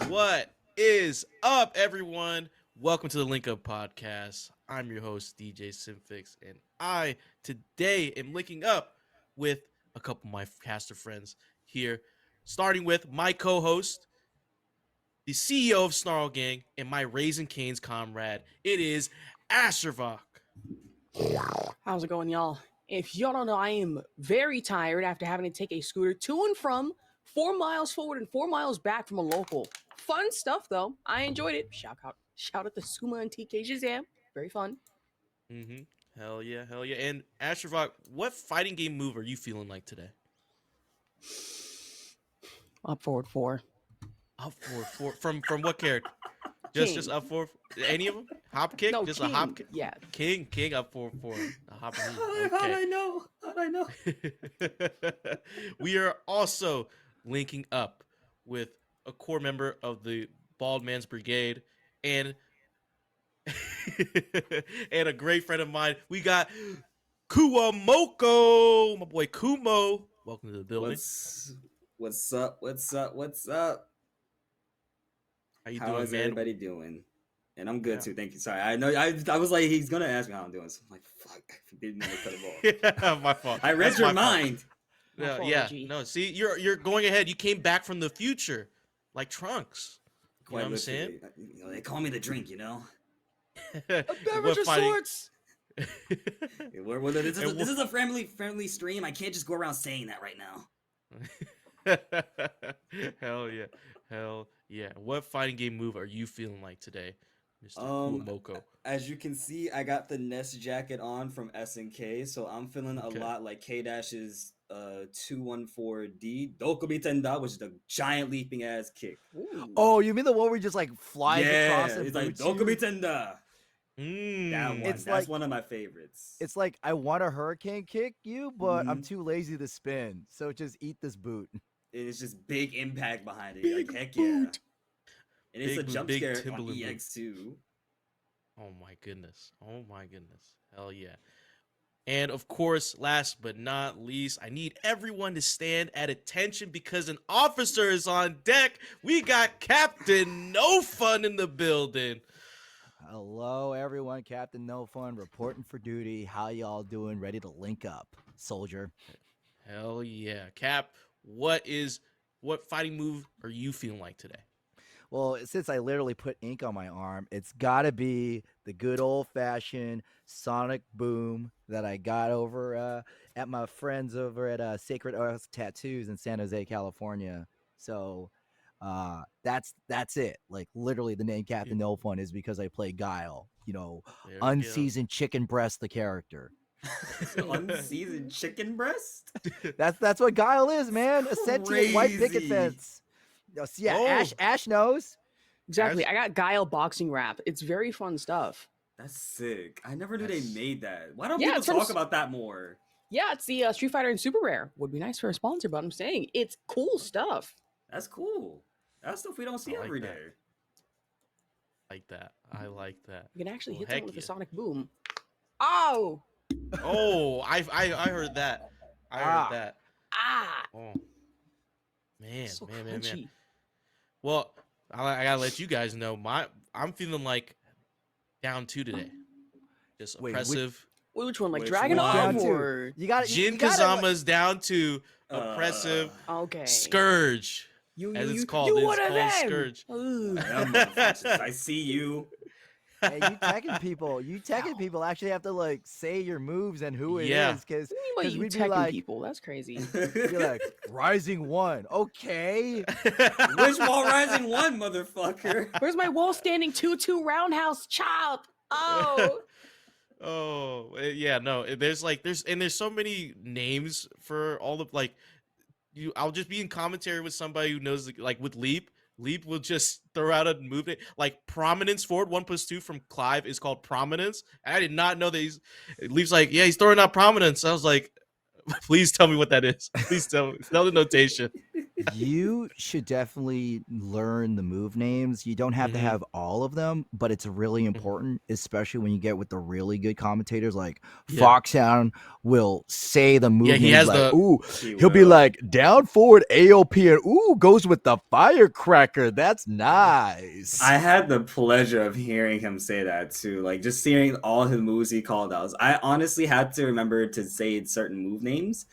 What is up, everyone? Welcome to the Link Up Podcast. I'm your host, DJSymphix, and I today am linking up with a couple of my caster friends here, starting with my co-host, the CEO of Snarl Gang, and my Raising Cane's comrade. It is Ashurvok. How's it going, y'all? If y'all don't know, I am very tired after having to take a scooter to and from 4 miles forward and 4 miles back from a local. Fun stuff, though. I enjoyed it. Shout out to Suma and TK Shazam. Very fun. Mm-hmm. Hell yeah, hell yeah. And Ashurvok, what fighting game move are you feeling like today? Up forward 4. Up for from what character? King. Just up for any of them? Hop kick? No, Just King. a hop kick? Yeah. King up for a hop kick. How'd I know? We are also linking up with a core member of the Bald Man's Brigade and and a great friend of mine. We got Kuamoko, my boy Kumo. Welcome to the building. What's up? How you How doing, is man? everybody doing? And I'm good Yeah. too. Thank you. Sorry, I know I was like he's gonna ask me how I'm doing. So I'm like, fuck, I didn't mean to cut him off. Yeah, my fault. I read That's your my fault. mind. Yeah, My yeah. fault, G. No, see, you're going ahead. You came back from the future, like Trunks. You know what I'm saying? literally. They call me the drink, you know. A beverage of sorts. This is a friendly stream. I can't just go around saying that right now. Hell yeah, hell yeah. What fighting game move are you feeling like today, Mr. Kuamoko? As you can see, I got the Nest jacket on from SNK, so I'm feeling a lot like K-Dash's 214D Dokubi Tenda, which is the giant leaping ass kick. Ooh. Oh, you mean the one where he just like flies across and it's like boots Dokubi you? Tenda. That one. It's That's like- one of my favorites. It's like I want to hurricane kick you, but I'm Mhm. too lazy to spin. So just eat this boot. It's just big impact behind it. Big like, heck boot. yeah. And it's Big a boot, jump big scare on Timberland boot. EX too. Oh my goodness. Oh my goodness. Hell yeah. And of course, last but not least, I need everyone to stand at attention because an officer is on deck. We got Captain No Fun in the building. Hello, everyone. Captain No Fun reporting for duty. How y'all doing? Ready to link up, soldier? Hell yeah. Cap, what fighting move are you feeling like today? Well, since I literally put ink on my arm, it's got to be the good old-fashioned sonic boom that I got over at my friends over at Sacred Earth Tattoos in San Jose, California. So that's it. Like literally, the name Captain No Fun is because I play Guile. You know, There we go. unseasoned chicken breast, the character. Unseasoned chicken breast? That's what Guile is, man. A sentient white picket Crazy. fence. Yeah, Oh. Ash knows. Exactly. I got Guile boxing rap. It's very fun stuff. That's sick. I never knew That's- they made that. Why don't Yeah, people it's from talk about that more? Yeah, it's the Street Fighter and Super Rare. Would be nice for a sponsor, but I'm saying it's cool stuff. That's cool. That's stuff we don't see I like every that. day. Like that. I like that. You can actually Well, hit heck them with a yeah. sonic boom. Oh! Oh, I heard that. I heard that. Ah! Oh. Man, So man. crunchy. Well, I gotta let you guys know I'm feeling like down 2 today. Just Wait, oppressive. Which one? Like Which Dragon one? Off Down two. or... You got Jin gotta, Kazama's down 2, oppressive. Okay. Scourge, as it's called. You It's one of called them! Scourge. Ooh. Yeah, motherfuckers, I see you. Hey, you Tekken people actually have to like say your moves and who it is, Yeah. because What do you mean by you we'd be Tekken like, people? That's crazy. you're like Rising One, okay. Which wall rising one, motherfucker? Where's my wall standing 2-2 roundhouse child? Oh! Oh, yeah, no. There's so many names for all the like. I'll just be in commentary with somebody who knows, like with Leap. Leap will just throw out a move like Prominence forward 1+2 from Clive is called Prominence. I did not know that Leap's like, yeah, he's throwing out Prominence. I was like, please tell me what that is. Please tell me. Tell the notation. You should definitely learn the move names. You don't have to Mhm. have all of them, but it's really important, especially when you get with the really good commentators. Like Yeah. Foxhound will say the move Yeah, he names has like, the- ooh, He he'll be will. like down forward AOP and ooh, goes with the firecracker. That's nice. I had the pleasure of hearing him say that too. Like just seeing all his moves he called out. I honestly had to remember to say certain move names.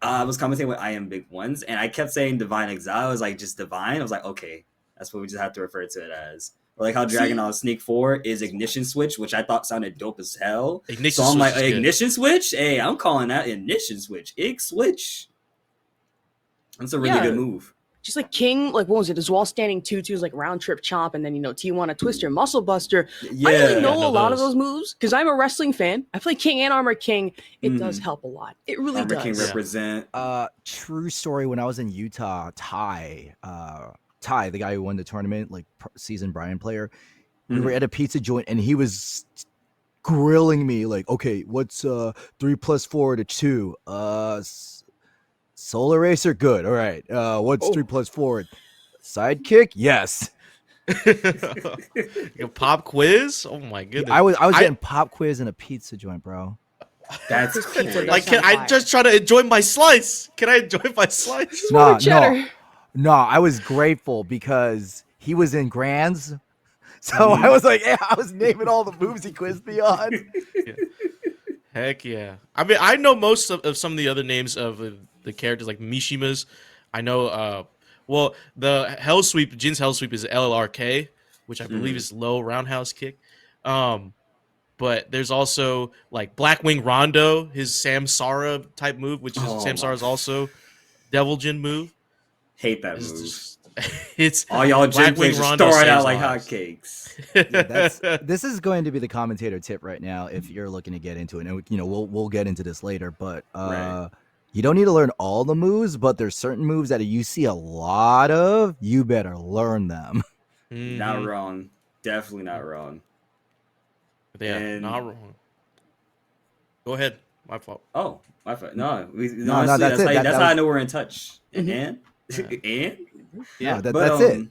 I was commenting with I am big ones, and I kept saying Divine Exile. I was like just Divine. I was like, okay, that's what we just have to refer to it as. Or like how Dragon on Sneak 4 is Ignition Switch, which I thought sounded dope as hell. Ignition So I'm Switch like, is good. Ignition Switch? Hey, I'm calling that Ignition Switch. Ig Switch. That's a really Yeah. good move. Just like King, like what was it? His wall standing 2-2s like round trip chomp, and then T1 Twister, Muscle Buster. Yeah. I only know know a lot of those. those moves because I'm a wrestling fan. I play King and Armor King. It does Mhm. help a lot. It really Armor does. King Yeah. represent. True story. When I was in Utah, Ty, the guy who won the tournament, like seasoned Brian player, we were at a pizza joint and he was grilling me like, okay, what's 3 + 4 to 2? Solar Racer, good. All right. What's 3 + 4? Sidekick, yes. Your pop quiz? Oh my goodness! I was getting pop quiz in a pizza joint, bro. That's His cool. pizza does like, can sound I fire. just try to enjoy my slice? Can I enjoy my slice? Smaller Nah, cheddar. No, I was grateful because he was in grands. So I was like, yeah, I was naming all the moves he quizzed me on. Heck yeah! I mean, I know most of some of the other names of the characters, like Mishimas. I know. Well, the Hell Sweep, Jin's Hell Sweep is LLRK, which I believe is low roundhouse kick. But there's also like Blackwing Rondo, his Samsara type move, which is Samsara's also Devil Jin move. Hate that It's move. just, it's All y'all gym Blackwing players just Rondo throw it out saves like lives. hotcakes. Yeah, this is going to be the commentator tip right now if you're looking to get into it. And we'll get into this later, but Right. you don't need to learn all the moves, but there's certain moves that you see a lot of, you better learn them. Not Mhm. wrong. Definitely not wrong. Yeah, And- not wrong. Go ahead. My fault. Oh, my fault. No, No, honestly, that's it. That's That how I was- know we're in touch. Mhm. And and Yeah, No, but, that's it.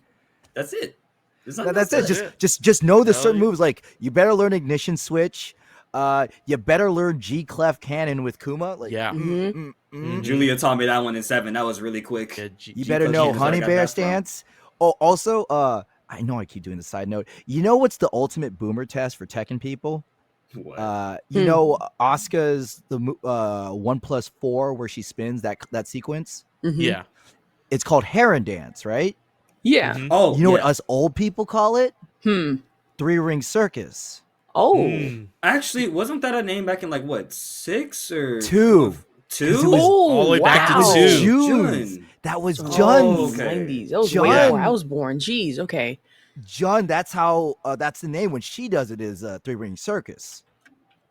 That's it. There's No, nothing that's else it. to That's say. it. Just know the Hell certain yeah. moves. Like you better learn Ignition Switch. You better learn G Clef Cannon with Kuma. Like, Yeah. Mhm. Julia taught me that one in 7. That was really quick. Yeah, you G better Clef know Cannon is where I Honey got Bear that from. stance. Oh, also, I know I keep doing the side note. You know what's the ultimate boomer test for Tekken people? What? You know Asuka's the 1 + 4 where she spins that sequence. Yeah. It's called Heron Dance, right? Yeah. Mhm. Oh, You know yeah. what us old people call it? Hmm. 3-ring circus. Oh. Mm. Actually, wasn't that a name back in like what 6 or 2? 2? 'Cause it was all the way back to wow. two. June's. Jun. That was Oh, Jun's. okay. 90s. That was way Jun. before I was born. Jeez. Okay. Jun, that's how that's the name when she does it is 3-ring circus.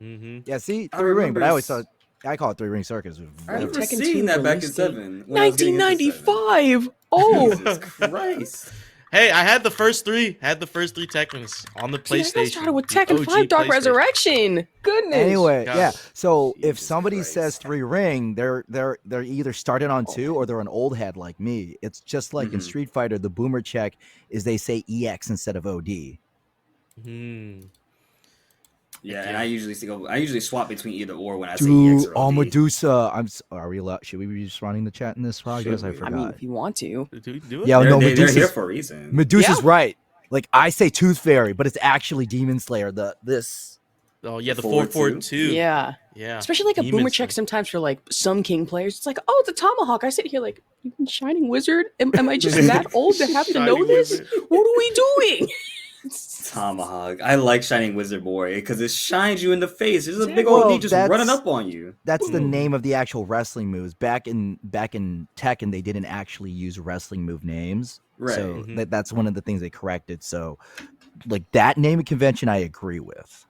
Mhm. Yeah, see, I 3-ring, but remember I always thought I call it 3-ring circus. I remember Tekken seeing 2 that back in release date. 7. when I was getting into 7. 1995. Oh. Jesus Christ. Hey, I had the first three. Had the first three Tekkens on the See, I PlayStation. started with the Tekken OG 5 Dark PlayStation. Resurrection. Goodness. Anyway, God. yeah. So if Jesus somebody Christ. says 3-ring, they're either started on 2 or they're an old head like me. It's just like in Mhm. Street Fighter, the boomer check is they say EX instead of OD. Hmm. Yeah, Heck and yeah. I usually swap between either or when I say EX Dude, or OD. Medusa. Are we allowed? Should we be just running the chat in this podcast? Should I we? I forgot. mean, if you want to. Do we do it? Yeah, They're, no, they're here Medusa's, for a reason. Medusa's Yeah. right. Like I say Tooth Fairy, but it's actually Demon Slayer. This. Oh yeah, the 4-4-2. 4-4-2. Yeah. Yeah. Especially like a Demon boomer Slayer. check sometimes for like some King players. It's like, oh, it's a tomahawk. I sit here like, Shining Wizard? Am I just that old to have to know Shining this? Wizard. What are we doing? Tomahawk. I like Shining Wizard Boy because it shines you in the face. There's a big Well, old D just that's- running up on you. That's the Boom. name of the actual wrestling moves. Back in Tekken, they didn't actually use wrestling move names. Right. So Mhm. that's one of the things they corrected. So, like that naming convention, I agree with.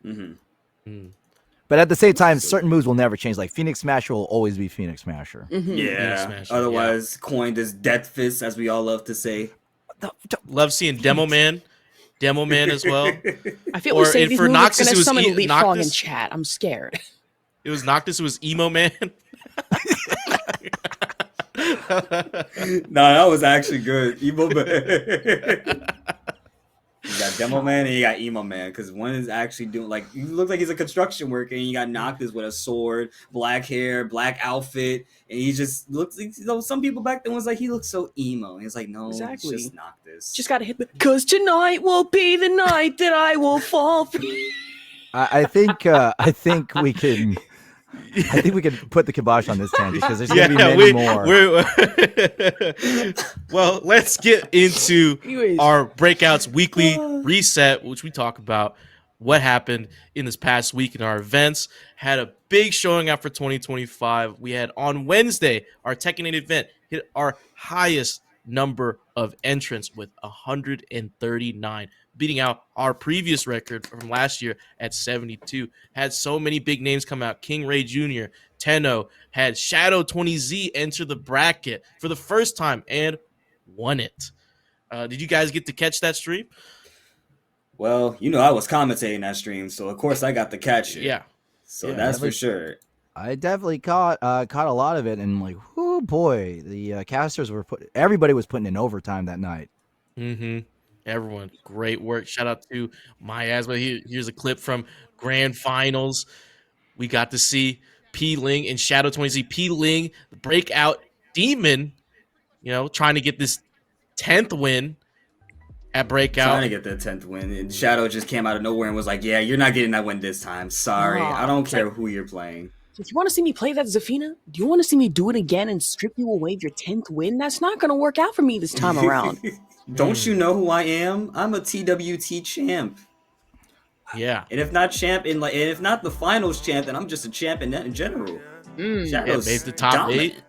hmm Hmm. But at the same time, So- certain moves will never change. Like Phoenix Smasher will always be Phoenix Smasher. Mhm. Yeah. Smash it, Otherwise, coined as Death Fist, as we all love to say. Love seeing Demo Man. Demo Man as well. I feel Or we say if these for moves, Noxus, it's it gonna was summon Leapfrog in Noctis. chat. I'm scared. It was Noctis. It was Emo Man. that was actually good. Emo Man. You got Demo Man and you got Emo Man, because one is actually doing like he looks like he's a construction worker, and you got Noctis with a sword, black hair, black outfit, and he just looks like, some people back then was like he looks so emo. And he's like, no, Exactly. it's just Noctis. Just gotta hit the. Cause tonight will be the night that I will fall for. I think we can. I think we can put the kibosh on this tangent because there's going to be many more. Well, let's get into Anyways. our Breakouts weekly reset, which we talk about what happened in this past week in our events. Had a big showing out for 2025. We had on Wednesday, our Tekken 8 event hit our highest number of entrants with 139, beating out our previous record from last year at 72. Had so many big names come out. King Ray Jr., Tenno, had Shadow 20Z enter the bracket for the first time and won it. Did you guys get to catch that stream? Well, I was commentating that stream, so of course I got to catch it. Yeah. So that's for sure. I definitely caught a lot of it, and like, oh boy, the casters everybody was putting in overtime that night. Mm-hmm. Everyone, great work. Shout out to my Asma. Here's a clip from Grand Finals. We got to see P Ling and Shadow 20Z. P Ling, the breakout demon, trying to get this 10th win at Breakout. Trying to get the 10th win, and Shadow just came out of nowhere and was like, yeah, you're not getting that win this time. Sorry. I don't care who you're playing. If you want to see me play that Zafina, do you want to see me do it again and strip you away of your 10th win? That's not going to work out for me this time around. Don't you know who I am? I'm a TWT champ. Yeah. And if not champ and if not the finals champ, then I'm just a champ in general. Shadow's made the top dominant.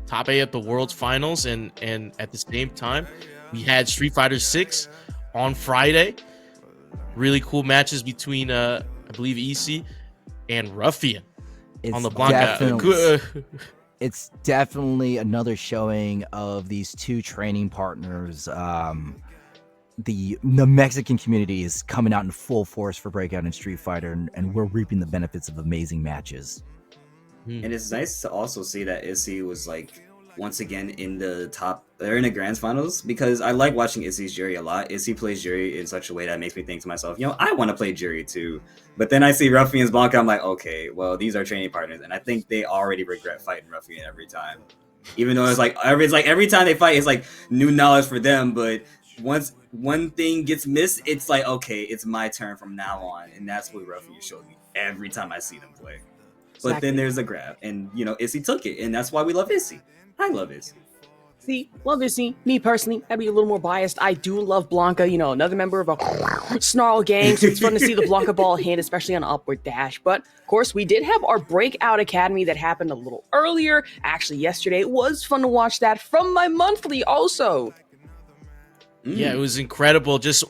Top 8 at the World's Finals, and at the same time, we had Street Fighter 6 on Friday. Really cool matches between I believe EC and Ruffian on the Blanca. It's definitely another showing of these two training partners. The Mexican community is coming out in full force for Breakout and Street Fighter, and we're reaping the benefits of amazing matches. And it's nice to also see that Issy was like once again in the top. They're in the Grand Finals, because I like watching Issy's Jury a lot. Issy plays Jury in such a way that makes me think to myself, I want to play Jury too. But then I see Ruffian's Blanca, I'm like, okay, well, these are training partners, and I think they already regret fighting Ruffian every time. Even though it's like every time they fight, it's like new knowledge for them. But once one thing gets missed, it's like, okay, it's my turn from now on, and that's what Ruffian showed me every time I see them play. But Exactly. then there's a grab, and Issy took it, and that's why we love Issy. I love Issy. See, love Issy. Me personally, I'd be a little more biased. I do love Blanca, another member of a Snarl gang, so it's fun to see the Blanca ball hit, especially on upward dash. But, of course, we did have our Breakout Academy that happened a little earlier, actually yesterday. It was fun to watch that from my monthly also. Yeah, it was incredible. Just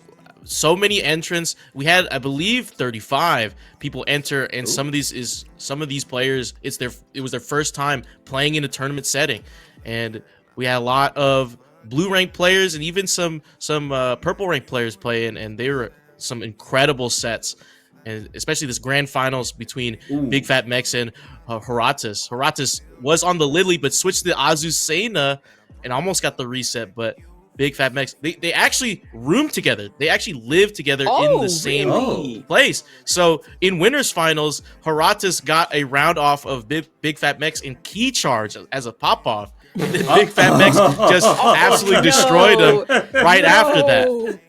so many entrants. We had, I believe, 35 people enter, and some of these players, it was their first time playing in a tournament setting, and we had a lot of blue rank players and even some purple rank players playing, and they were some incredible sets, and especially this grand finals between Big Fat Mex and Haratis. Haratis was on the Lily but switched to Azucena and almost got the reset, but Big Fat Mex, they actually roomed together. They actually lived together in the same place. So in winners finals, Haratis got a round off of Big Fat Mex in key charge as a pop off. And then Big Fat Mex just absolutely destroyed him right after that.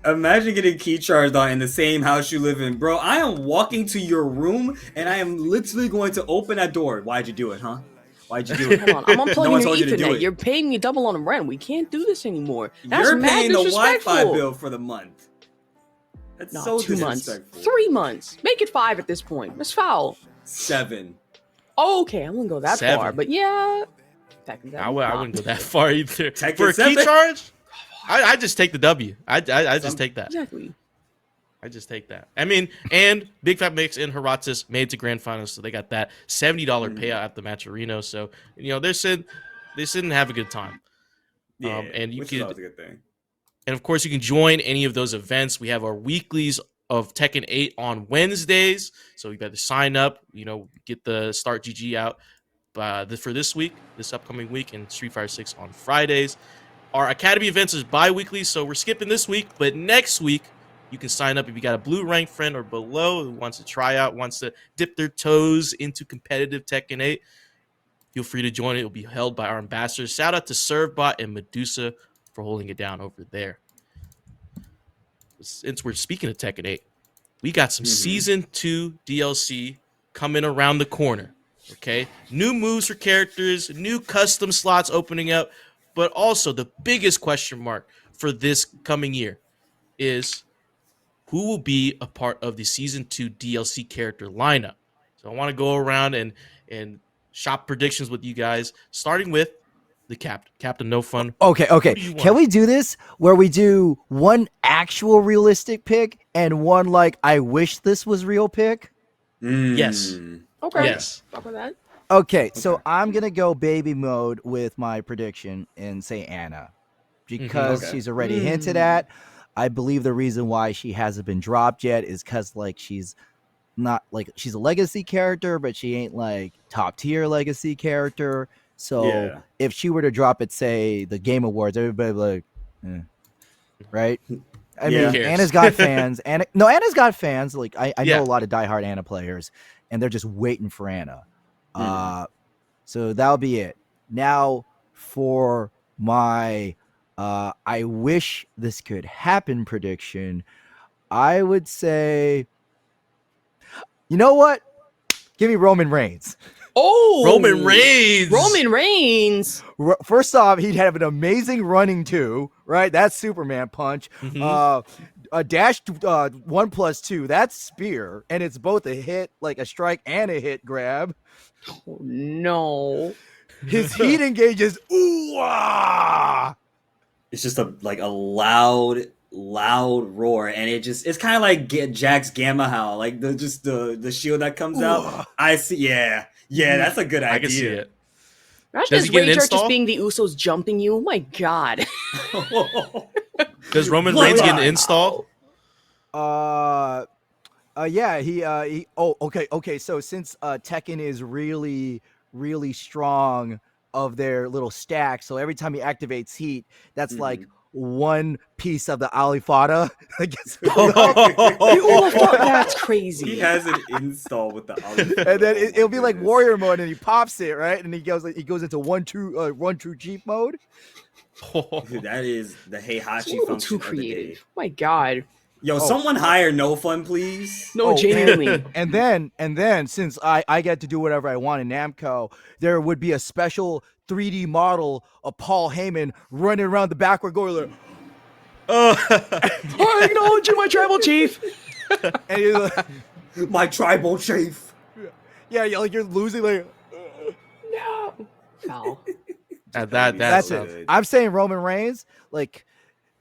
Imagine getting key charged on in the same house you live in. Bro, I am walking to your room and I am literally going to open that door. Why'd you do it, huh? Why'd you do it? Hold on, I'm unplugging one your told you to do Ethernet. it. You're paying me double on the rent. We can't do this anymore. That's You're mad paying the disrespectful. Wi-Fi bill for the month. That's No, so 2 months. disrespectful. 3 months. Make it 5 at this point. That's foul. 7. Oh, okay, I wouldn't go that 7. far, but yeah. I wouldn't go that far either. Tekken For a key 7? charge, I just take the W. I just take that. Exactly. I just take that. I mean, and Big Fat Mix and Haratis made it to grand finals, so they got that $70 payout at the Matcherino. So they're sitting have a good time. Yeah, and you which can, is always a good thing. and of course, you can join any of those events. We have our weeklies of Tekken 8 on Wednesdays, so you better sign up. Get the Start GG out for this week, this upcoming week, and Street Fighter 6 on Fridays. Our Academy events is bi-weekly, so we're skipping this week. But next week, you can sign up if you got a blue rank friend or below who wants to try out, wants to dip their toes into competitive Tekken 8. Feel free to join it. It will be held by our ambassadors. Shout out to Servbot and Medusa for holding it down over there. Since we're speaking of Tekken 8, we got some Season 2 DLC coming around the corner. Okay? New moves for characters, new custom slots opening up, but also the biggest question mark for this coming year is who will be a part of the Season 2 DLC character lineup. So I want to go around and shop predictions with you guys, starting with the captain. Captain No Fun. Okay. Can we do this where we do one actual realistic pick and one like I wish this was real pick? Yes. Okay. Yes. Fuck with that. Okay, so I'm gonna go baby mode with my prediction and say Anna because Okay. she's already hinted at. I believe the reason why she hasn't been dropped yet is because like she's not like she's a legacy character, but she ain't like top tier legacy character. So if she were to drop at say the Game Awards, everybody would be like, right? I Yeah. mean, Anna's got fans. Anna's got fans. Like I Yeah. know a lot of diehard Anna players, and they're just waiting for Anna. So that'll be it. Now for my I wish this could happen prediction, I would say, you know what? Give me Roman Reigns. Oh, Roman Reigns. Roman Reigns. First off, he'd have an amazing running too, right? That's Superman punch. A dash 1+2, that's spear, and it's both a hit, like a strike and a hit grab. Oh, no. His heat engages. Ooh, ah! It's just a loud roar, and it's kind of like Jack's Gamma Howl, like the shield that comes out. I see. Yeah, that's a good idea. I can see it. Imagine Does this he get an rage art install? just being the Usos jumping you. Oh my god. Does Roman What? Reigns get an install? Yeah, he okay. So since Tekken is really strong of their little stack, so every time he activates heat, that's like one piece of the Alifada. I guess. That's crazy. He has an install with the Alifada. And then it'll be like warrior mode, and he pops it right, and he goes into one true Jeep mode. Dude, that is the It's a Heihachi little function too of the creative. day. Oh my god. Yo, someone hire No Fun, please. No, genuinely. And then since I get to do whatever I want in Namco, there would be a special 3D model of Paul Heyman running around the backward going like, I acknowledge you, my tribal chief. and you're like, My tribal chief. yeah, you're losing like. No. No. That's so it. good. I'm saying Roman Reigns, like,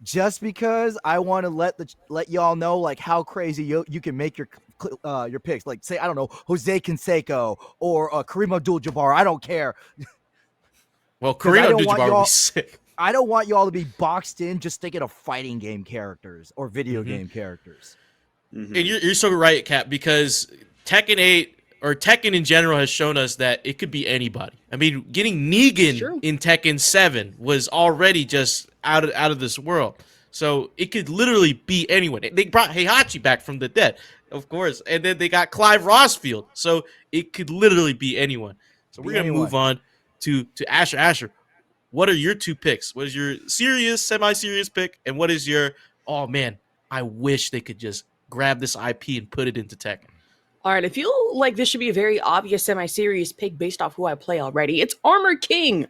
just because I want to let y'all know like how crazy you can make your picks. Like, say I don't know, Jose Canseco or Kareem Abdul-Jabbar. I don't care. Well, 'Cause I Kareem don't want Abdul-Jabbar would y'all- be sick. I don't want y'all to be boxed in just thinking of fighting game characters or video game characters. And you're so right, Cap, because Tekken 8 or Tekken in general has shown us that it could be anybody. I mean, getting Negan True. in Tekken 7 was already just out of this world. So it could literally be anyone. They brought Heihachi back from the dead, of course, and then they got Clive Rossfield. So it could literally be anyone. So we're gonna move on to Asher. Asher, what are your two picks? What is your serious, semi-serious pick, and what is your oh man, I wish they could just grab this IP and put it into Tekken? All right, I feel like this should be a very obvious semi-serious pick based off who I play already. It's Armor King.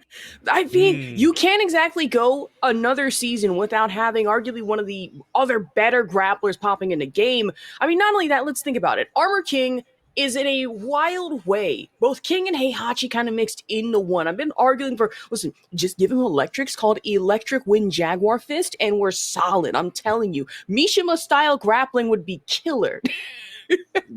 I think you can't exactly go another season without having arguably one of the other better grapplers popping in the game. I mean, not only that, let's think about it. Armor King is in a wild way. Both King and Heihachi kind of mixed into one. I've been arguing for, listen, just give him electrics called Electric Wind Jaguar Fist, and we're solid. I'm telling you. Mishima-style grappling would be killer.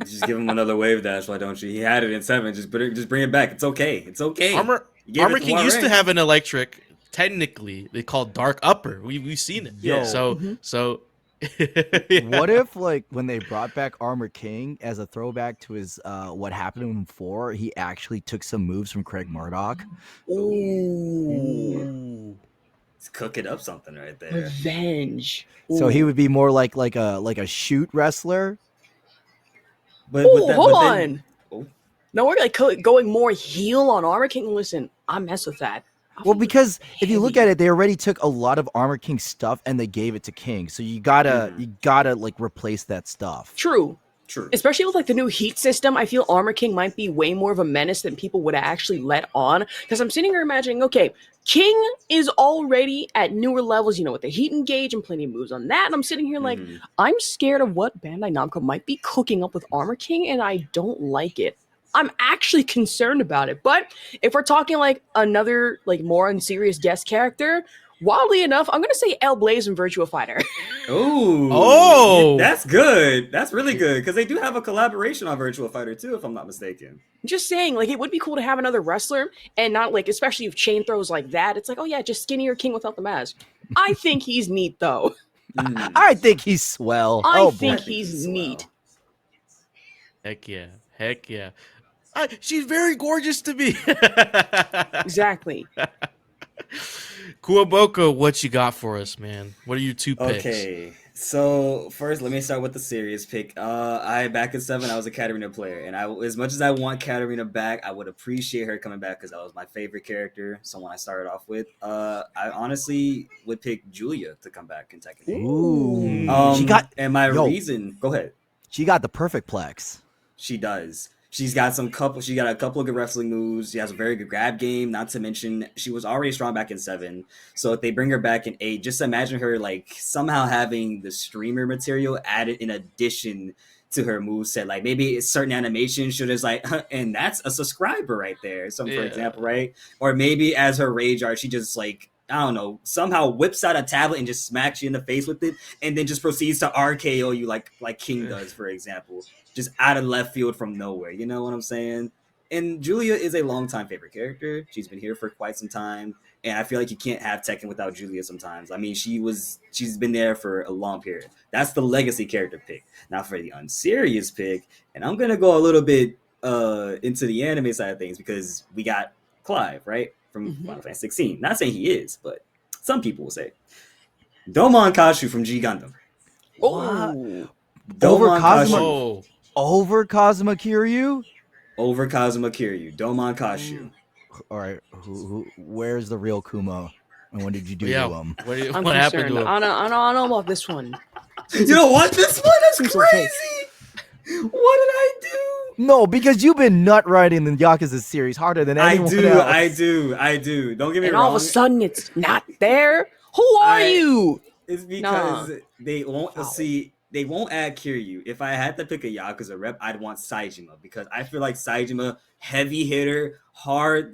Just give him another wave dash, why don't you? He had it in 7. Just bring it back. It's okay. It's okay. Armor You gave it to King used to Warren. have an electric. Technically, they call Dark Upper. We've seen it. Yeah. So What if, like, when they brought back Armor King as a throwback to his what happened to him before, he actually took some moves from Craig Murdoch? Ooh, Ooh. Let's cook it up something right there. revenge. So he Ooh. would be more like a shoot wrestler. But Ooh, hold then, on. oh, No, we're like going more heel on Armor King. Listen, I mess with that. I Well, think because if you look at heavy. it, they already took a lot of Armor King stuff and they gave it to King. So you gotta like replace that stuff. True. true. Especially with like the new heat system, I feel Armor King might be way more of a menace than people would actually let on. Because I'm sitting here imagining, okay, King is already at newer levels, you know, with the heat engage and plenty of moves on that. And I'm sitting here like, Mhm. I'm scared of what Bandai Namco might be cooking up with Armor King, and I don't like it. I'm actually concerned about it. But if we're talking like another, like more unserious guest character, wildly enough, I'm gonna say El Blaze and Virtua Fighter. Ooh, Oh! that's good. That's really good because they do have a collaboration on Virtua Fighter too, if I'm not mistaken. Just saying, like, it would be cool to have another wrestler and not like, especially if chain throws like that. It's like, oh yeah, just skinnier King without the mask. I think he's neat though. Mhm. I think he's swell. I Oh think boy. he's neat. Heck yeah. Heck yeah. She's very gorgeous to me. Exactly. Kuwaboko, what you got for us, man? What are your two picks? Okay, so first let me start with the serious pick. I back at 7, I was a Katarina player, and as much as I want Katarina back, I would appreciate her coming back because that was my favorite character. Someone I started off with. I honestly would pick Julia to come back in Tekken 8. Ooh. She got And my yo. reason, go ahead. She got the perfect plex. She does. She's got She got a couple of good wrestling moves. She has a very good grab game. Not to mention, she was already strong back in 7. So if they bring her back in 8, just imagine her like somehow having the streamer material added in addition to her moveset. Like maybe a certain animation should just like, and that's a subscriber right there. For example, right? Or maybe as her rage art, she just like, I don't know, somehow whips out a tablet and just smacks you in the face with it, and then just proceeds to RKO you like King does, for example, just out of left field from nowhere. You know what I'm saying? And Julia is a longtime favorite character. She's been here for quite some time, and I feel like you can't have Tekken without Julia sometimes. I mean, she's been there for a long period. That's the legacy character pick. Now for the unserious pick, and I'm gonna go a little bit into the anime side of things because we got Clive, right? From Final Fantasy 16. Not saying he is, but some people will say. Domon Kashu from G Gundam. What? Oh, Over Domon Kazuma- Kashu. Whoa. Over Kazuma Kiryu? Over Kazuma Kiryu. Domon Kashu. All right, where's the real Kumo? And what did you do Yeah. to him? What I'm happened concerned. to him? I don't know about this one. You don't want this one? That's Seems crazy. okay. What did I do? No, because you've been nut riding the Yakuza series harder than anyone else. I do. Don't get me And wrong. all of a sudden, it's not there. Who are you? It's because Nah. they won't Foul. see. They won't add Kiryu. If I had to pick a Yakuza rep, I'd want Saejima because I feel like Saejima, heavy hitter, hard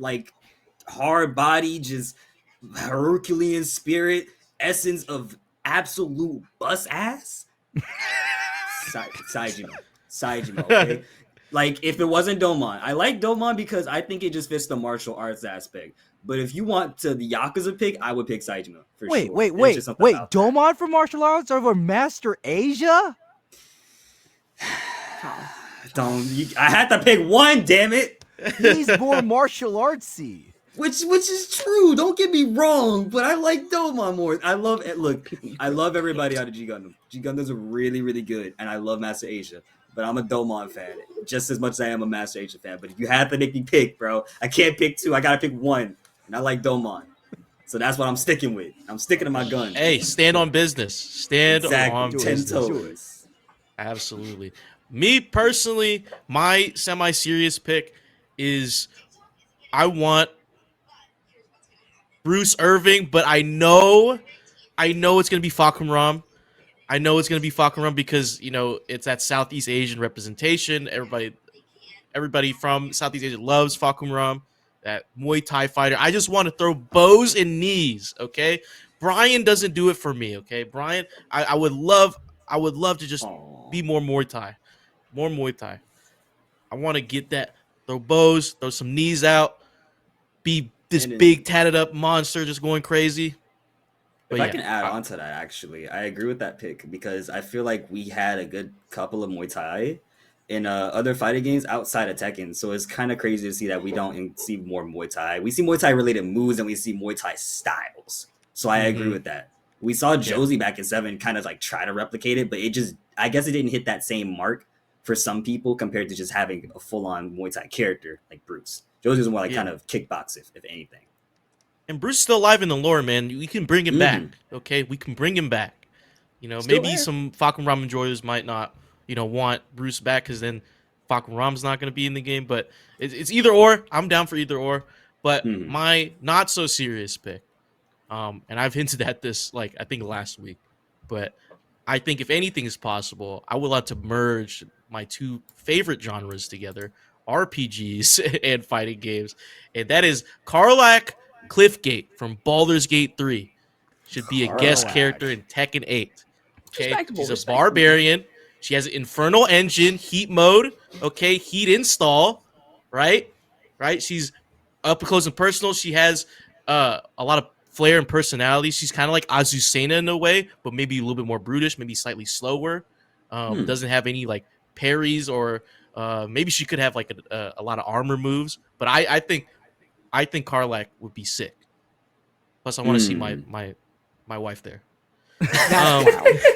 body, just Herculean spirit, essence of absolute bust ass. Saejima, okay? Like if it wasn't Domon, I like Domon because I think it just fits the martial arts aspect. But if you want the Yakuza pick, I would pick Saejima for Wait, sure. wait, There's wait, just something wait. about that. Domon for martial arts over Master Asia? I had to pick one, damn it. He's more martial artsy. Which is true. Don't get me wrong, but I like Domon more. I love it. Look, I love everybody out of G Gundam. G Gundams are really, really good, and I love Master Asia. But I'm a Domon fan just as much as I am a Master Asia fan. But if you have to make me pick, bro, I can't pick two. I gotta pick one, and I like Domon. So that's what I'm sticking with. I'm sticking to my gun. Hey, stand on business. Stand on exactly. 10 business. toes. Absolutely. Me personally, my semi-serious pick is I want Bruce Irving, but I know it's gonna be Fakum I know it's gonna be Fakum because it's that Southeast Asian representation. Everybody from Southeast Asia loves Fakum that Muay Thai fighter. I just want to throw bows and knees. Okay, Brian doesn't do it for me. Okay, Brian, I would love to just be more Muay Thai. More Muay Thai. I want to get that. Throw bows, throw some knees out, be this big tatted up monster just going crazy. But If I yeah, can add on to that, actually, I agree with that pick because I feel like we had a good couple of Muay Thai in other fighting games outside of Tekken. So it's kind of crazy to see that we don't see more Muay Thai. We see Muay Thai related moves and we see Muay Thai styles. So I agree with that. We saw Josie back in 7 kind of like try to replicate it, but I guess it didn't hit that same mark for some people compared to just having a full on Muay Thai character like Bruce. Josie was more like kind of kickbox, if anything. And Bruce is still alive in the lore, man. We can bring him back. Okay, we can bring him back. You know, Still maybe there. some Falcon Ram enjoyers might not, want Bruce back because then Falcon Ram's not going to be in the game. But it's either or. I'm down for either or. But my not so serious pick, and I've hinted at this I think last week, but I think if anything is possible, I would like to merge my two favorite genres together: RPGs and fighting games, and that is Karlach Cliffgate from Baldur's Gate 3 should be a guest character in Tekken 8. Okay, Respectable, she's a respectable. barbarian. She has an infernal engine, heat mode. Okay, heat install. Right. She's up close and personal. She has a lot of flair and personality. She's kind of like Azucena in a way, but maybe a little bit more brutish, maybe slightly slower. Doesn't have any parries or maybe she could have a lot of armor moves. But I think Karlach would be sick. Plus, I want to see my wife there. That's wild.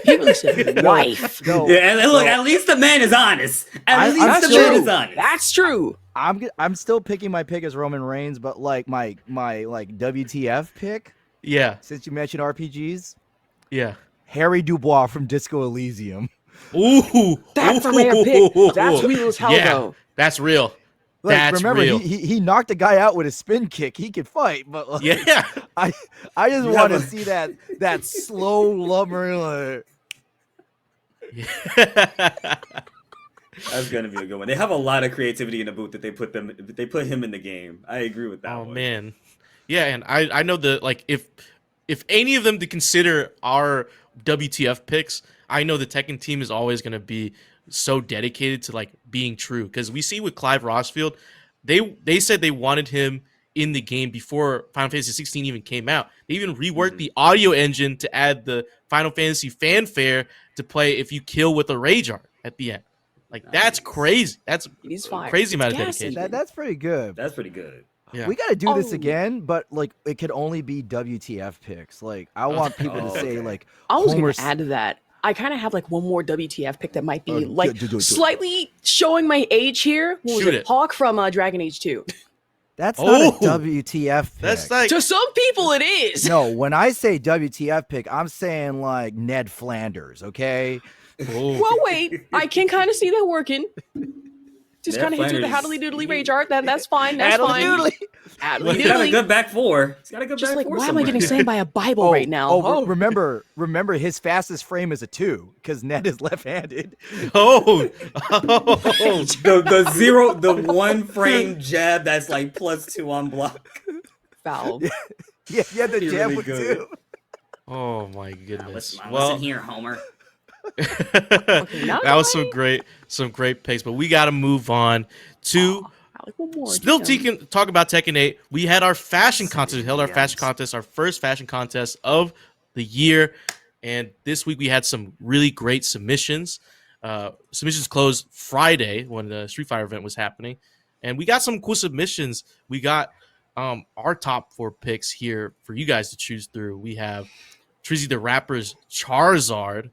He really said wife. No, Yeah, and look, at least the man is honest. At least That's the man true. is honest. That's true. I'm still picking my pick as Roman Reigns, but my WTF pick, Yeah, since you mentioned RPGs, yeah. Harry Dubois from Disco Elysium. Ooh, That's a rare pick. That's real as hell, yeah, though. that's real. Like, That's remember, real. he knocked a guy out with a spin kick. He could fight, but Yeah. I just want to see that slow lumber. That's gonna be a good one. They have a lot of creativity in the booth that they put him in the game. I agree with that. Oh one. man, yeah, and I know that if any of them to consider our WTF picks, I know the Tekken team is always going to be so dedicated to being true, because we see with Clive Rossfield, they said they wanted him in the game before Final Fantasy 16 even came out. They even reworked the audio engine to add the Final Fantasy fanfare to play if you kill with a rage art at the end. That's crazy. That's He's fire. crazy amount of It's gassy. dedication. That's pretty good. That's pretty good. Yeah. We got to do this Oh. again, but it could only be WTF picks. I want people to say okay. I was Homer going to add to that. I kind of have one more WTF pick that might be do it. slightly showing my age here. What was Shoot it? it. Hawk from Dragon Age 2. That's not a Oh. WTF pick. That's To some people, it is. No, when I say WTF pick, I'm saying Ned Flanders, okay? Oh. Well, wait. I can kind of see that working. Just Ned kind of hit you with the Flanders, Howdly Doodly Rage art. That's fine. That's fine. Addle-doodly. Addly He's got a Doodly. good back four. He's got a good Just back four. why am I getting slammed by a Bible right now? Oh, remember his fastest frame is a 2 because Ned is left-handed. Oh. the one frame jab that's +2 on block. Foul. Yeah, the You're jab really with good. 2. Oh my goodness. Listen here, Homer. That was some great picks, but we got to move on to I like one more. still damn. talk about Tekken 8. We had our fashion contest. We held our Yes. fashion contest, our first fashion contest of the year, and this week we had some really great submissions. Submissions closed Friday when the Street Fighter event was happening, and we got some cool submissions. We got our top 4 picks here for you guys to choose through. We have Trizzy the Rapper's Charizard,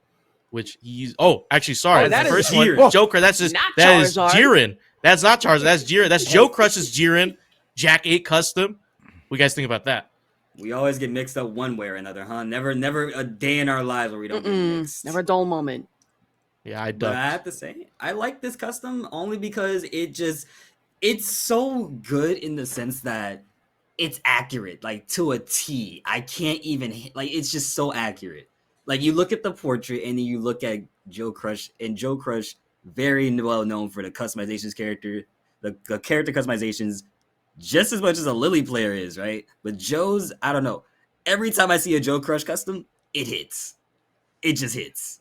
which he's actually sorry, Oh, that the is first one Jiren. Joker. That is Charizard. Jiren. That's not Charizard. That's Jiren. That's Joe Crush's Jiren. Jack 8 custom. What do you guys think about that? We always get mixed up one way or another, huh? Never a day in our lives where we don't get mixed. Never a dull moment. Yeah, I But I ducked. have to say, I like this custom only because it's so good in the sense that it's accurate, to a T. I can't even, it's just so accurate. You look at the portrait and then you look at Joe Crush, and Joe Crush, very well known for the customizations the character customizations, just as much as a Lily player is, right? But Joe's, I don't know. Every time I see a Joe Crush custom, it hits. It just hits.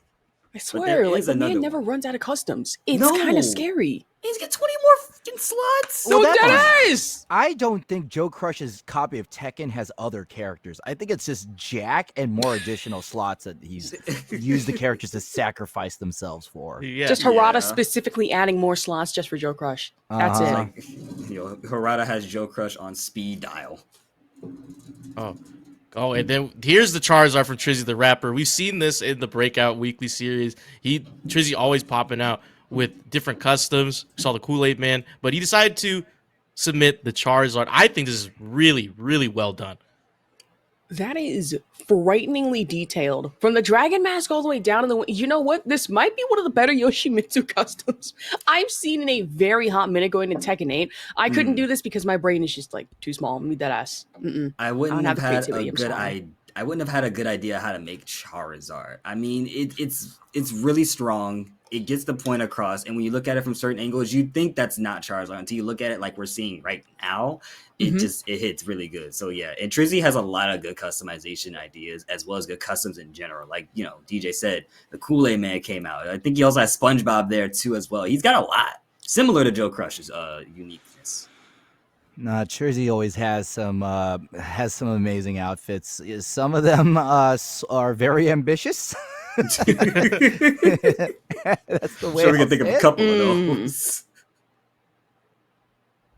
I there swear, is the man another never one. runs out of customs. It's No. kind of scary. He's got 20 more fucking slots. No, Well, that that is- is. I don't think Joe Crush's copy of Tekken has other characters. I think it's just Jack and more additional slots that he's used the characters to sacrifice themselves for. Yeah. Just Harada Yeah. specifically adding more slots just for Joe Crush. That's Uh-huh. it. Like, Harada has Joe Crush on speed dial. Oh, and then here's the Charizard from Trizzy the Rapper. We've seen this in the Breakout weekly series. Trizzy always popping out with different customs. We saw the Kool-Aid Man, but he decided to submit the Charizard. I think this is really, really well done. That is frighteningly detailed. From the dragon mask all the way down to the... You know what? This might be one of the better Yoshimitsu customs I've seen in a very hot minute going to Tekken 8. I couldn't do this because my brain is just like too small. Need that ass. Mm-mm. I wouldn't don't have have the had creativity, a I'm good sorry. I wouldn't have had a good idea how to make Charizard. I mean, it's really strong. It gets the point across, and when you look at it from certain angles, you think that's not Charizard until you look at it like we're seeing right now. It Mhm. it hits really good. So yeah, and Trizzy has a lot of good customization ideas as well as good customs in general. Like DJ said, the Kool-Aid Man came out. I think he also has SpongeBob there too as well. He's got a lot similar to Joe Crush's uniqueness. Nah, Trizzy always has some amazing outfits. Some of them are very ambitious. That's the way Sure, we I'll can think of say a it. couple of Mm. those.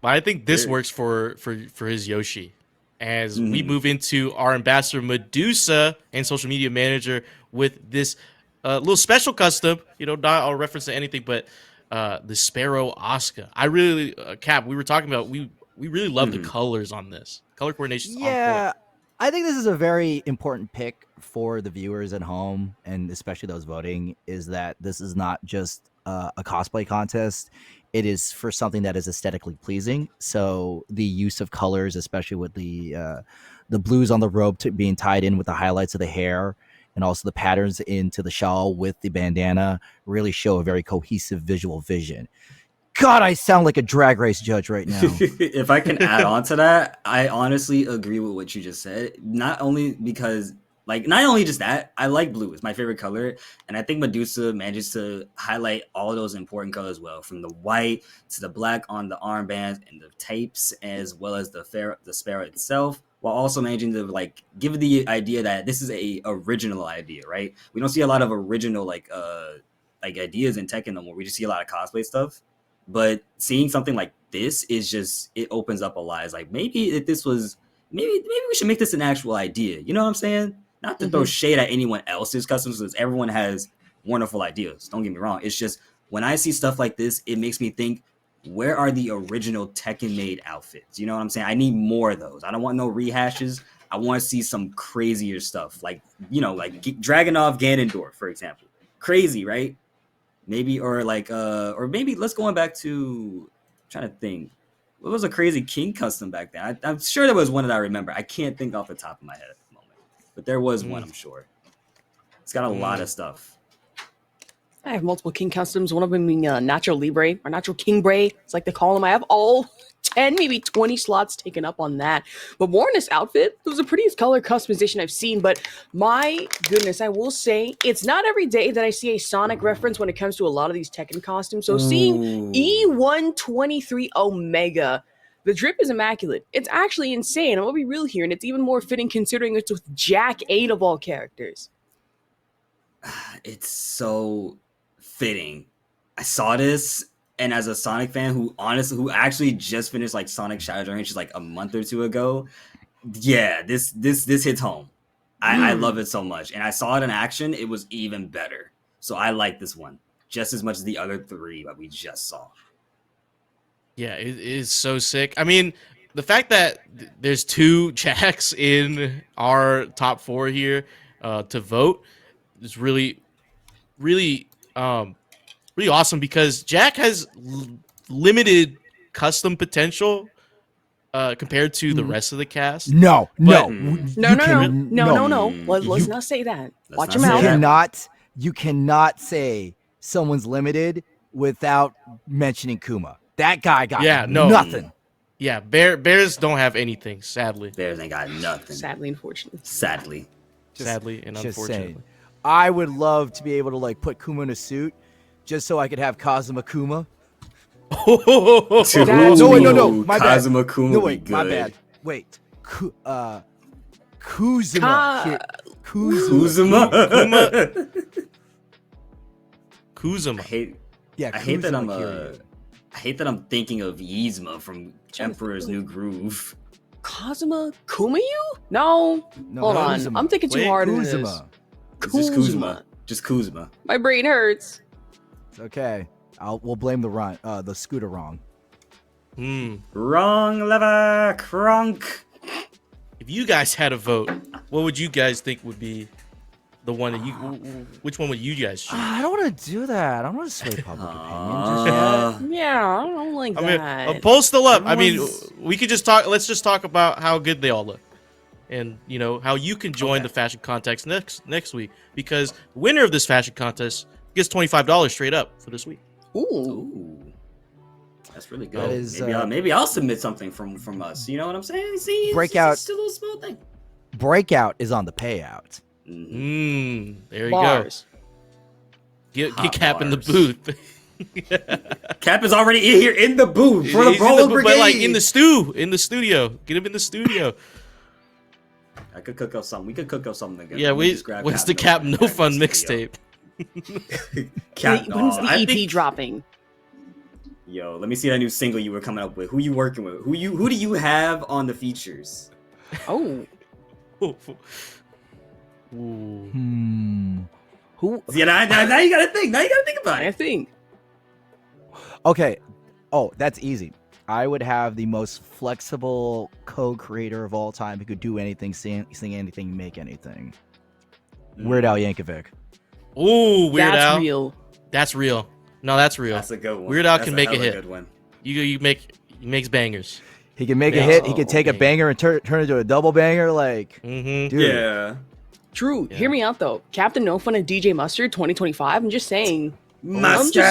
But I think this Yeah. works for his Yoshi. As we Mhm. move into our ambassador Medusa and social media manager with this little special custom, not a reference to anything, but the Sparrow Oscar. I really, Cap, we were talking about, we really love the Mhm. colors on this. Color coordination's on point. Yeah, I think this is a very important pick for the viewers at home, and especially those voting, is that this is not just a cosplay contest. It is for something that is aesthetically pleasing. So the use of colors, especially with the blues on the robe being tied in with the highlights of the hair, and also the patterns into the shawl with the bandana, really show a very cohesive visual vision. God, I sound like a drag race judge right now. If I can add on to that, I honestly agree with what you just said. Not only just that, I like blue. It's my favorite color. And I think Medusa manages to highlight all those important colors well, from the white to the black on the armbands and the tapes, as well as the sparrow itself, while also managing to give the idea that this is a original idea, right? We don't see a lot of original ideas in Tekken no more. We just see a lot of cosplay stuff. But seeing something like this is just, it opens up a lot. It's like, maybe if this was, maybe we should make this an actual idea. You know what I'm saying? Not to throw shade at anyone else's customs, because everyone has wonderful ideas. Don't get me wrong. It's just, when I see stuff like this, it makes me think, where are the original Tekken made outfits? You know what I'm saying? I need more of those. I don't want no rehashes. I want to see some crazier stuff. Like Dragunov Ganondorf, for example. Crazy, right? Maybe, or maybe let's go on back to, I'm trying to think, what was a crazy king custom back then? I'm sure there was one that I remember. I can't think off the top of my head at the moment, but there was one, I'm sure. It's got a lot of stuff. I have multiple king customs. One of them being Nacho Libre or Nacho King Bray. It's like they call them. I have all 10, maybe 20 slots taken up on that. But more in this outfit, it was the prettiest color customization I've seen. But my goodness, I will say, it's not every day that I see a Sonic reference when it comes to a lot of these Tekken costumes. So seeing E123 Omega, the drip is immaculate. It's actually insane. I'm going to be real here, and it's even more fitting considering it's with Jack 8 of all characters. It's so fitting. I saw this, and as a Sonic fan who actually just finished Sonic Shadow Generation like a month or two ago, yeah, this hits home. I love it so much, and I saw it in action. It was even better. So I like this one just as much as the other three that we just saw. Yeah, it is so sick. I mean, the fact that there's two Jacks in our top 4 here to vote is really, really, really awesome, because Jack has limited custom potential compared to the rest of the cast. No. No. Mm. Let's not say that. Watch not your say mouth. that. You cannot say someone's limited without mentioning Kuma. That guy got nothing. Yeah, Bears don't have anything, sadly. Bears ain't got nothing. Sadly, unfortunately. Sadly and Just unfortunately. saying. I would love to be able to put Kuma in a suit just so I could have Kazuma Kuma. That's No, wait, me. no, my bad. Kazuma Kumo No, be wait, good. my bad. Wait, Kuzuma. Ka- Kuzuma. Kuzuma. Kuzuma. Yeah, I hate that Kuzuma I'm Kiryu. I hate that I'm thinking of Yzma from Emperor's New Groove. Kazuma Kumayu? No. No, Hold on. Kuzuma. I'm thinking too Wait, hard into this. Kuzuma. It's just Kuzma. Just Kuzma. My brain hurts. It's okay. We'll blame the scooter wrong. Wrong lever, crunk. If you guys had a vote, what would you guys think would be the one that you? Which one would you guys choose? I don't want to do that. I don't want to sway public opinion just yet. Yeah, I don't like I mean, that. a poll's still up. I mean, Everyone's- we could just talk. Let's just talk about how good they all look, and how you can join the fashion contest next week, because the winner of this fashion contest gets $25 straight up for this week. Ooh. Ooh. That's really good. That is, maybe I'll submit something from us. You know what I'm saying? See, it's Breakout. just a little small thing. Breakout is on the payout. There you Bars. go. Hot Get Cap in the bars. booth. Cap is already in here in the booth for the He's in Brawler booth, Brigade. but like in the studio. Get him in the studio. I could cook up something. We could cook up something together. Yeah, We just grab when's the Cap Cap No No Fun Fun back in the studio. mixtape? Cap, Wait, when's the I EP think- dropping? Yo, let me see that new single you were coming up with. Who you working with? Who do you have on the features? Oh. Ooh. Who? See, now you gotta think. Now you gotta think about I it. think. Okay. Oh, that's easy. I would have the most flexible co-creator of all time who could do anything, sing anything, make anything. Weird Al Yankovic. Ooh, Weird That's Al. real. That's real. No, that's real. That's a good one. Weird Al That's can make a hella hit. Good one. He makes bangers. He can make a Yeah. hit. He can take a Okay. banger and turn it into a double banger. Like, Mm-hmm. dude. Yeah. True. Yeah. Hear me out though. Captain No Fun and DJ Mustard 2025. I'm just saying. Mustard.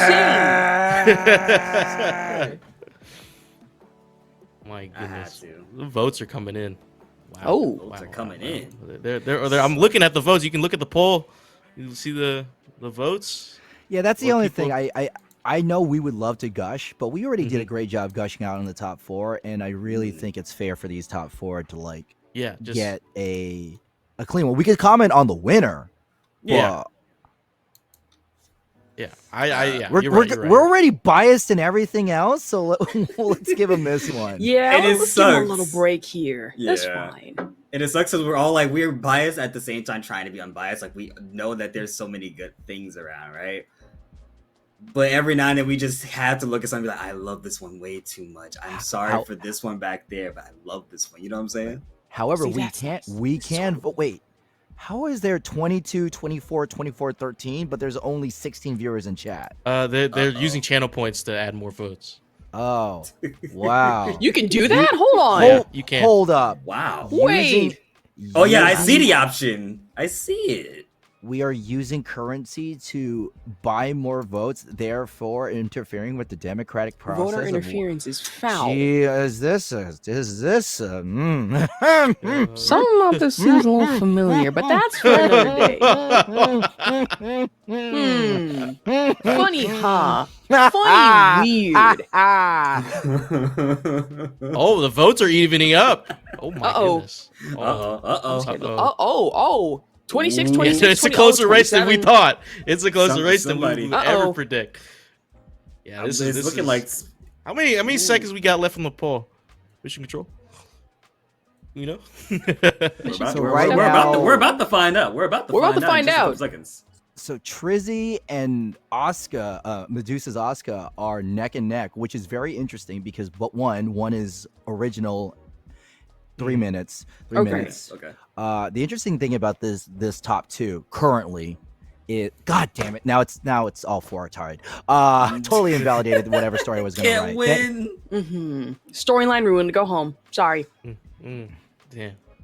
My I had goodness. to. The votes are coming in. Wow. Oh. Votes are coming in. They're, I'm looking at the votes. You can look at the poll. You see the votes. Yeah, that's the What only people- thing. I know we would love to gush, but we already did a Mhm. great job gushing out in the top four, and I really think it's fair for these top four to like Yeah, just get a clean one. We could comment on the winner. Yeah. but yeah. Yeah. we're you're we're, right, you're right. we're already biased in everything else, so let's give him this one. Yeah, And it let's give him a sucks. little break here. That's Yeah. fine. And it sucks because we're all like, we're biased at the same time trying to be unbiased. Like, we know that there's so many good things around, right? But every now and then we just have to look at something and be like, I love this one way too much. I'm sorry How- for this one back there, but I love this one. You know what I'm saying? However, See, we that's can't nice. we It's can so- but wait. How is there 22, 24, 24, 13, but there's only 16 viewers in chat? They're Uh-oh. using channel points to add more votes. Oh, wow. You can do that? Hold on. Yeah, you can. Hold up. Wow. Wait. Oh, yeah, I using- see the option. I see it. We are using currency to buy more votes, therefore interfering with the democratic process. Voter of- interference is foul. Gee, is this? Something about this seems a little familiar, but that's for another day. Funny, huh? Funny, weird. Oh, the votes are evening up. Oh my Uh-oh. goodness. Oh. Uh-oh. Oh. 26, Ooh. 26, It's a 20, closer race than we 27. thought. It's a closer race than we Somebody- would ever Uh-oh. predict. Yeah, It's this is looking like how many seconds we got left on the poll? Mission control. You know. So right now- we're about to find out. We're about to We're about find to out. find in just a couple out. Seconds. So Trizzy and Asuka, Medusa's Asuka, are neck and neck, which is very interesting because one is original 3 minutes, three Okay. minutes. Okay. The interesting thing about this top two currently, God damn it, now it's all four tied. Totally invalidated whatever story I was gonna Can't write. win. Storyline ruined. Go home. Sorry. Damn.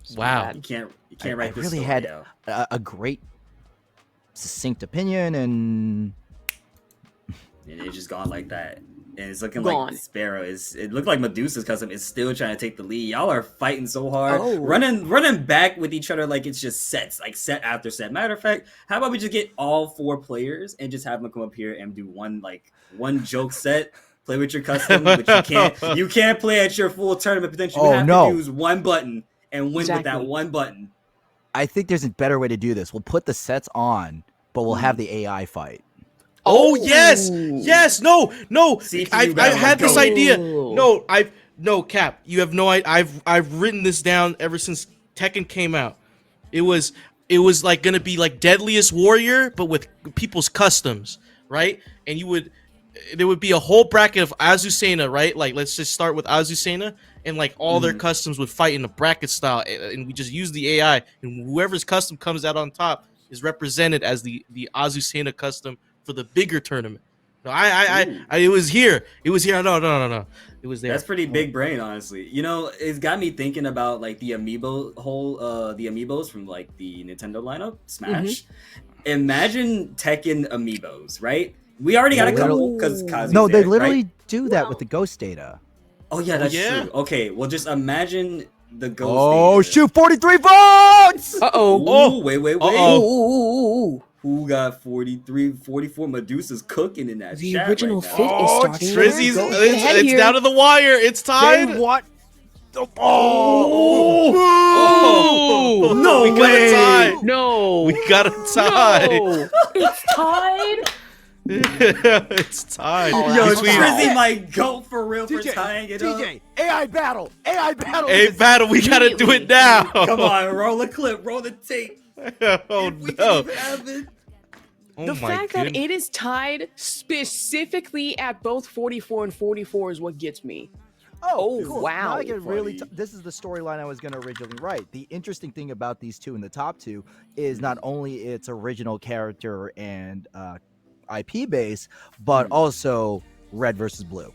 So Wow. bad. You can't I write this really story had out. a great succinct opinion, and And it's just gone like that. And it's looking Gone. like Sparrow is. It looked like Medusa's custom is still trying to take the lead. Y'all are fighting so hard, Oh. running back with each other like it's just sets, like set after set. Matter of fact, how about we just get all four players and just have them come up here and do one joke set, play with your custom, but you can't play at your full tournament potential. You Oh, have no. to use one button and win with that Exactly. one button. I think there's a better way to do this. We'll put the sets on, but we'll have the AI fight. Oh yes, Oh. yes. No. CPU I battle had this go. idea. Oh. No, Cap. You have no idea. I've written this down ever since Tekken came out. It was like gonna be like Deadliest Warrior, but with people's customs, right? And there would be a whole bracket of Azucena, right? Like let's just start with Azucena, and like all their customs would fight in a bracket style, and we just use the AI, and whoever's custom comes out on top is represented as the Azucena custom for the bigger tournament. No, it was here. It was here. No. It was there. That's pretty big brain, honestly. You know, it's got me thinking about like the amiibos from like the Nintendo lineup, Smash. Imagine Tekken amiibos, right? We already got a couple because Kazu's No, they there, literally right? do that with the ghost data. Oh yeah, that's yeah? true. Okay, well just imagine the ghost. Oh, data. shoot, 43 votes! Uh-oh. Ooh, wait. Uh-oh. Ooh. Who got 43, 44? Medusa's cooking in that The chat original right now. fit is starting. Trizzy's, Go ahead it's here. down to the wire. It's tied. They want the Oh, No we got way. a tie. No. We got a tie. No. It's tied. It's tied. Oh, Yo, that's Between- foul. Trizzy might go for real for TJ, tying it up. TJ, AI battle. Hey, battle, we gotta do it now. Come on, roll a clip, roll the tape. Oh We can no. even have it. Oh The my fact that goodness. it is tied specifically at both 44 and 44 is what gets me. Oh, Oh, cool. wow. Now I can really. Funny. This is the storyline I was going to originally write. The interesting thing about these two in the top two is not only its original character and IP base, but also red versus blue.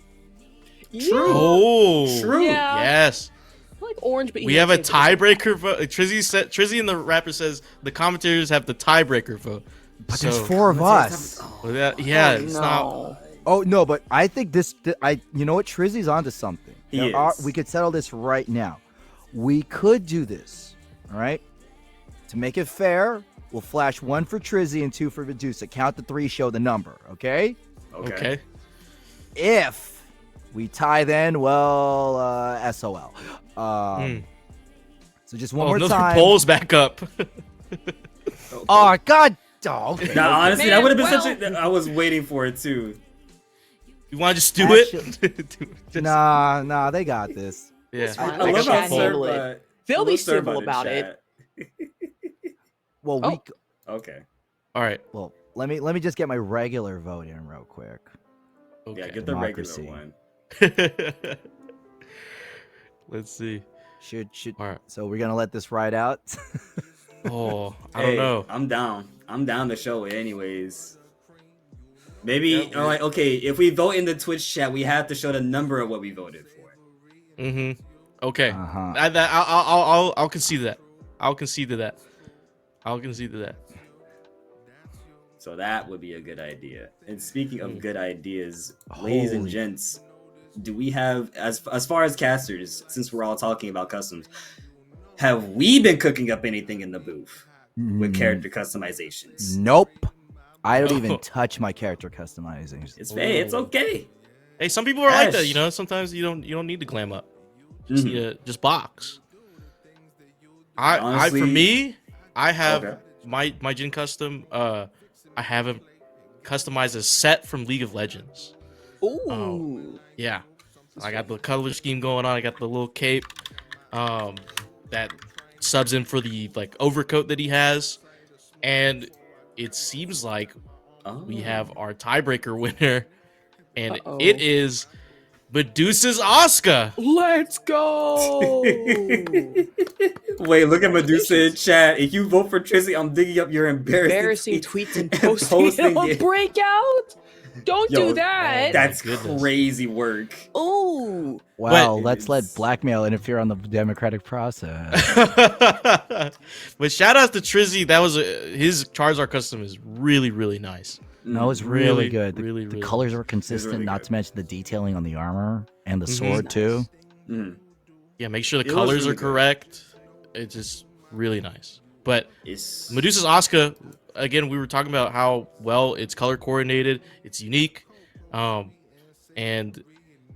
True. Oh, True. Yeah. yes. I like orange, but We you have a can't take it. tiebreaker vote. Trizzy and the rapper says the commentators have the tiebreaker vote. But there's So- 4 of us. Well, yeah, Oh, it's not. no. Oh no, but I think you know what, Trizzy's onto something. He is. We could settle this right now. We could do this, all right? To make it fair, we'll flash 1 for Trizzy and 2 for Medusa. Count to 3, show the number, okay? Okay. If we tie, then well, SOL. So just one more another time. polls back up. Oh God! Oh, okay. Nah, honestly, that Man, would have been well- such a. I was waiting for it too. You want to just do it? Just- Nah, they got this. Yeah. It's fine. I Like love a how chat handle it. Serb. They'll be civil about it. Well, Oh. Okay. All right. well, let me just get my regular vote in real quick. Okay. Yeah, get the Democracy. regular one. Let's see. Should All right. so we're gonna let this ride out. Oh, I don't Hey, know. I'm down. I'm down to show it anyways. Maybe Yeah, or like okay, if we vote in the Twitch chat, we have to show the number of what we voted for. Mm-hmm. Okay. Uh-huh. I'll concede that. I'll concede to that. So that would be a good idea. And speaking of good ideas, ladies and Holy- gents, do we have as far as casters, since we're all talking about customs, have we been cooking up anything in the booth with character customizations? Nope. I don't No. even touch my character customizing. It's okay. Hey, some people are like that. Ash. You know, sometimes you don't need to glam up. Just Mhm. need to just box. I Honestly- for me, I have Okay. my Jin custom. I have him customized a set from League of Legends. Ooh. Yeah, I got the color scheme going on. I got the little cape, that subs in for the like overcoat that he has, and it seems like Oh. we have our tiebreaker winner, and Uh-oh. it is Medusa's Asuka. Let's go. Wait, look at Medusa in chat. If you vote for Trizzy, I'm digging up your Embarrassing tweets and posting, posting it on it. Breakout. Don't Yo, do that. That's goodness. crazy work. Ooh. Wow, But- let's let blackmail interfere on the democratic process. But shout out to Trizzy. That was his Charizard custom is really nice. No, it's Really, really good. The, really, the really colors nice. are consistent, really not good. to mention the detailing on the armor and the Mhm. sword Nice. too. Mm. Yeah, make sure the It was colors really are good. correct. It's just really nice. But It's Medusa's Asuka, again, we were talking about how well it's color coordinated, it's unique, and And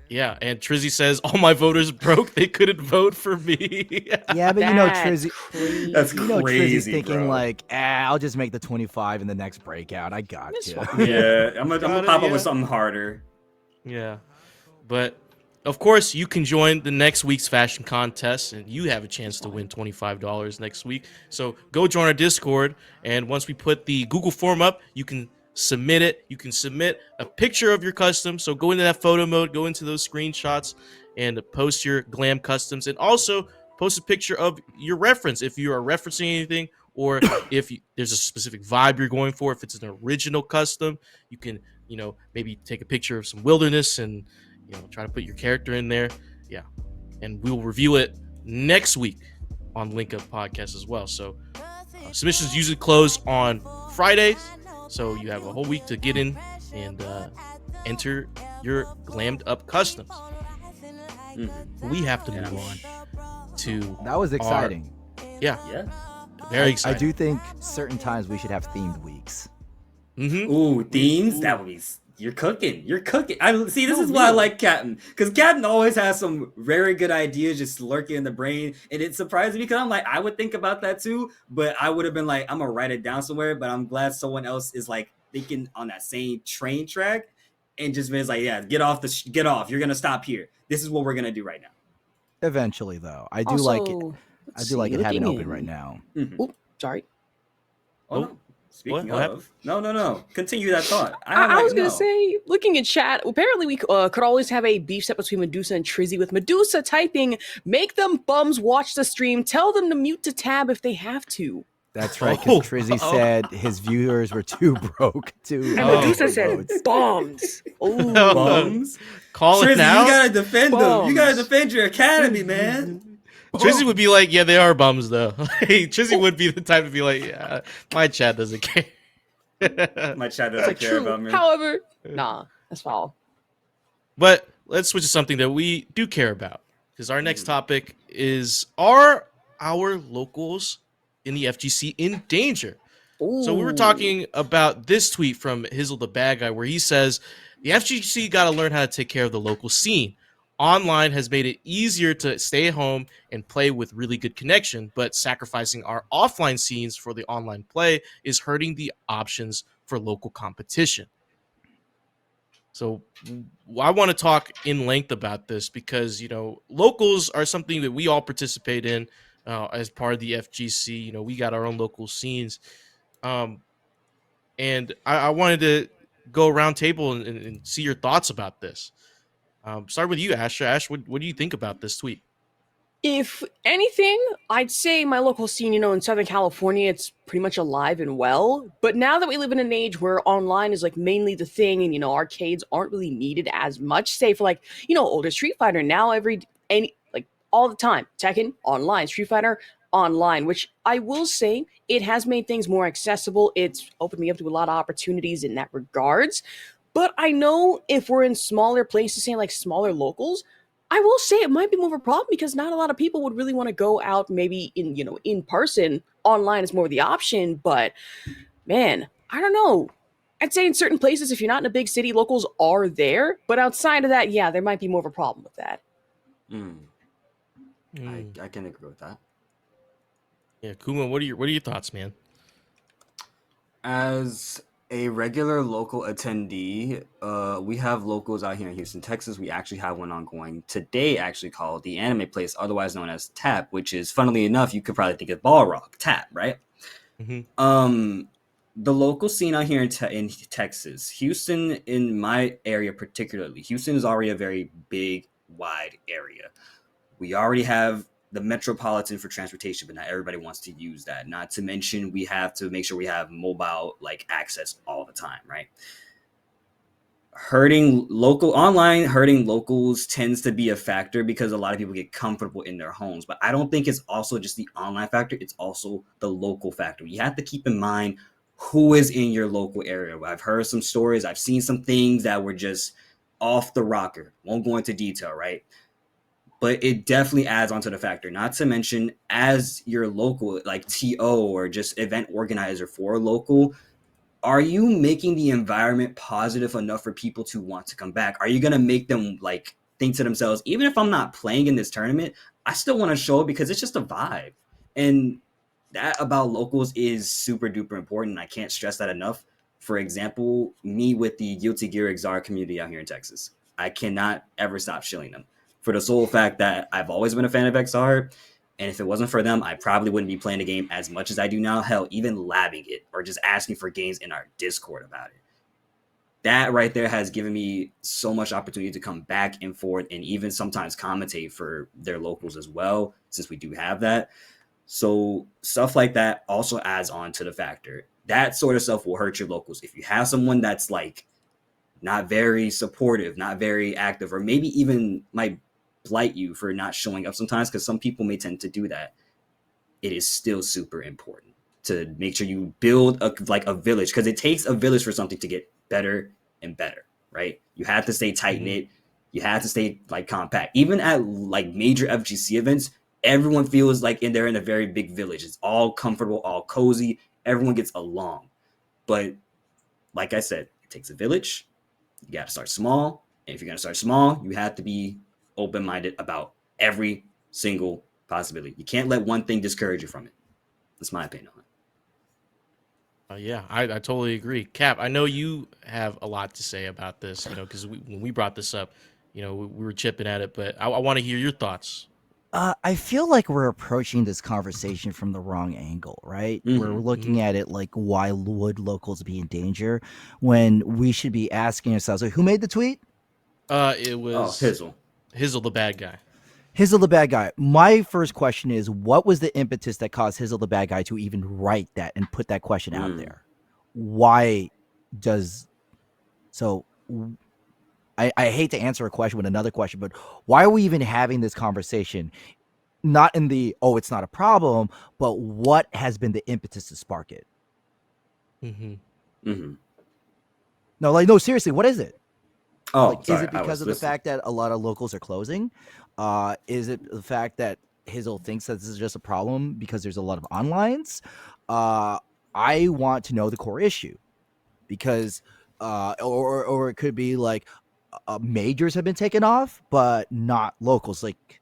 yeah, and Trizzy says all my voters broke. They couldn't vote for me. Yeah, but That's Trizzy. crazy. That's Trizzy's crazy, thinking bro. like, I'll just make the 25 in the next breakout. I got That's you. fine. Yeah, I'm gonna Got it, pop up yeah. with something harder. Yeah. But of course, you can join the next week's fashion contest and you have a chance to win $25 next week. So go join our Discord. And once we put the Google form up, you can submit it. You can submit a picture of your custom. So go into that photo mode, go into those screenshots and post your glam customs. And also post a picture of your reference if you are referencing anything or if there's a specific vibe you're going for. If it's an original custom, you can, maybe take a picture of some wilderness and try to put your character in there. Yeah. And we'll review it next week on Link Up Podcast as well. So submissions usually close on Fridays. So you have a whole week to get in and enter your glammed up customs. We have to move on to That was exciting. Yeah. Very I exciting. do think certain times we should have themed weeks. Ooh, themes. That would be. You're cooking. I see. This No, is why I real. like Captain, because Captain always has some very good ideas just lurking in the brain, and it surprised me because I'm like, I would think about that too, but I would have been like, I'm gonna write it down somewhere. But I'm glad someone else is like thinking on that same train track, and just been like, yeah, get off. You're gonna stop here. This is what we're gonna do right now. Eventually, though, I do Also, like it. let's I do like see, it having looking open right in- now. Oop, sorry. Oh, no. Speaking What of, no. Continue that thought. I was gonna say, looking at chat, apparently we could always have a beef set between Medusa and Trizzy, with Medusa typing, "Make them bums watch the stream. Tell them to mute the tab if they have to." That's right, because Oh. Trizzy said his viewers were too broke to. And Oh. Medusa said, votes. "Bums." Ooh. bums. Call it Trizzy, now. you gotta defend them. You gotta Bums. defend your academy, man. Trizzy would be like, yeah, they are bums though. Hey, Trizzy would be the type to be like, yeah, my chat doesn't care. My chat It's doesn't like care true. about me. However, nah, that's foul. But let's switch to something that we do care about, because our next topic is, are our locals in the FGC in danger? So we were Ooh. talking about this tweet from Hizzle the Bad Guy, where he says the FGC got to learn how to take care of the local scene. Online has made it easier to stay at home and play with really good connection, but sacrificing our offline scenes for the online play is hurting the options for local competition. So I want to talk in length about this because, locals are something that we all participate in as part of the FGC. We got our own local scenes. And I wanted to go around table and see your thoughts about this. Start with you, Ash. Ash, what do you think about this tweet? If anything, I'd say my local scene, in Southern California, it's pretty much alive and well. But now that we live in an age where online is like mainly the thing, and arcades aren't really needed as much, say for older Street Fighter, now all the time, Tekken online, Street Fighter online, which I will say it has made things more accessible. It's opened me up to a lot of opportunities in that regards. But I know if we're in smaller places, say like smaller locals, I will say it might be more of a problem because not a lot of people would really want to go out maybe in person. Online is more of the option, but man, I don't know. I'd say in certain places, if you're not in a big city, locals are there. But outside of that, yeah, there might be more of a problem with that. I can agree with that. Yeah, Kumo, what are your thoughts, man? As a regular local attendee, we have locals out here in Houston, Texas. We actually have one ongoing today, actually called the Anime Place, otherwise known as TAP, which is, funnily enough, you could probably think of Ball Rock, TAP, right? Mm-hmm. The local scene out here in Texas, Houston, in my area particularly, Houston is already a very big, wide area. We already have the metropolitan for transportation, but not everybody wants to use that. Not to mention, we have to make sure we have mobile access all the time, right? Hurting locals tends to be a factor because a lot of people get comfortable in their homes. But I don't think it's also just the online factor. It's also the local factor. You have to keep in mind who is in your local area. I've heard some stories. I've seen some things that were just off the rocker. Won't go into detail, right? But it definitely adds onto the factor. Not to mention, as your local, TO or just event organizer for a local, are you making the environment positive enough for people to want to come back? Are you going to make them like think to themselves, even if I'm not playing in this tournament, I still want to show it because it's just a vibe. And that about locals is super duper important. I can't stress that enough. For example, me with the Guilty Gear XR community out here in Texas, I cannot ever stop shilling them for the sole fact that I've always been a fan of XR. And if it wasn't for them, I probably wouldn't be playing the game as much as I do now. Hell, even labbing it or just asking for games in our Discord about it. That right there has given me so much opportunity to come back and forth and even sometimes commentate for their locals as well, since we do have that. So stuff like that also adds on to the factor. That sort of stuff will hurt your locals. If you have someone that's like not very supportive, not very active, or maybe even might blight you for not showing up sometimes, because some people may tend to do that, it is still super important to make sure you build a village, because it takes a village for something to get better and better, right? You have to stay tight knit. You have to stay like compact. Even at like major FGC events, everyone feels like they're in a very big village. It's all comfortable, all cozy. Everyone gets along. But like I said, it takes a village. You got to start small. And if you're going to start small, you have to be open-minded about every single possibility. You can't let one thing discourage you from it. That's my opinion on it. Yeah, I totally agree. Cap, I know you have a lot to say about this, because when we brought this up, we were chipping at it, but I want to hear your thoughts. I feel like we're approaching this conversation from the wrong angle, right? Mhm, We're looking at it like, why would locals be in danger, when we should be asking ourselves, like, who made the tweet? It was Hizzle. Hizzle, the bad guy. Hizzle the bad guy. My first question is, what was the impetus that caused Hizzle the bad guy to even write that and put that question out there? Why does so? I hate to answer a question with another question, but why are we even having this conversation? Not in the, oh, it's not a problem, but what has been the impetus to spark it? No, like, no, seriously, what is it? Oh, like, sorry, is it because of the fact that a lot of locals are closing? Is it the fact that Hizzle thinks that this is just a problem because there's a lot of onlines? I want to know the core issue, because or it could be like majors have been taken off, but not locals. Like,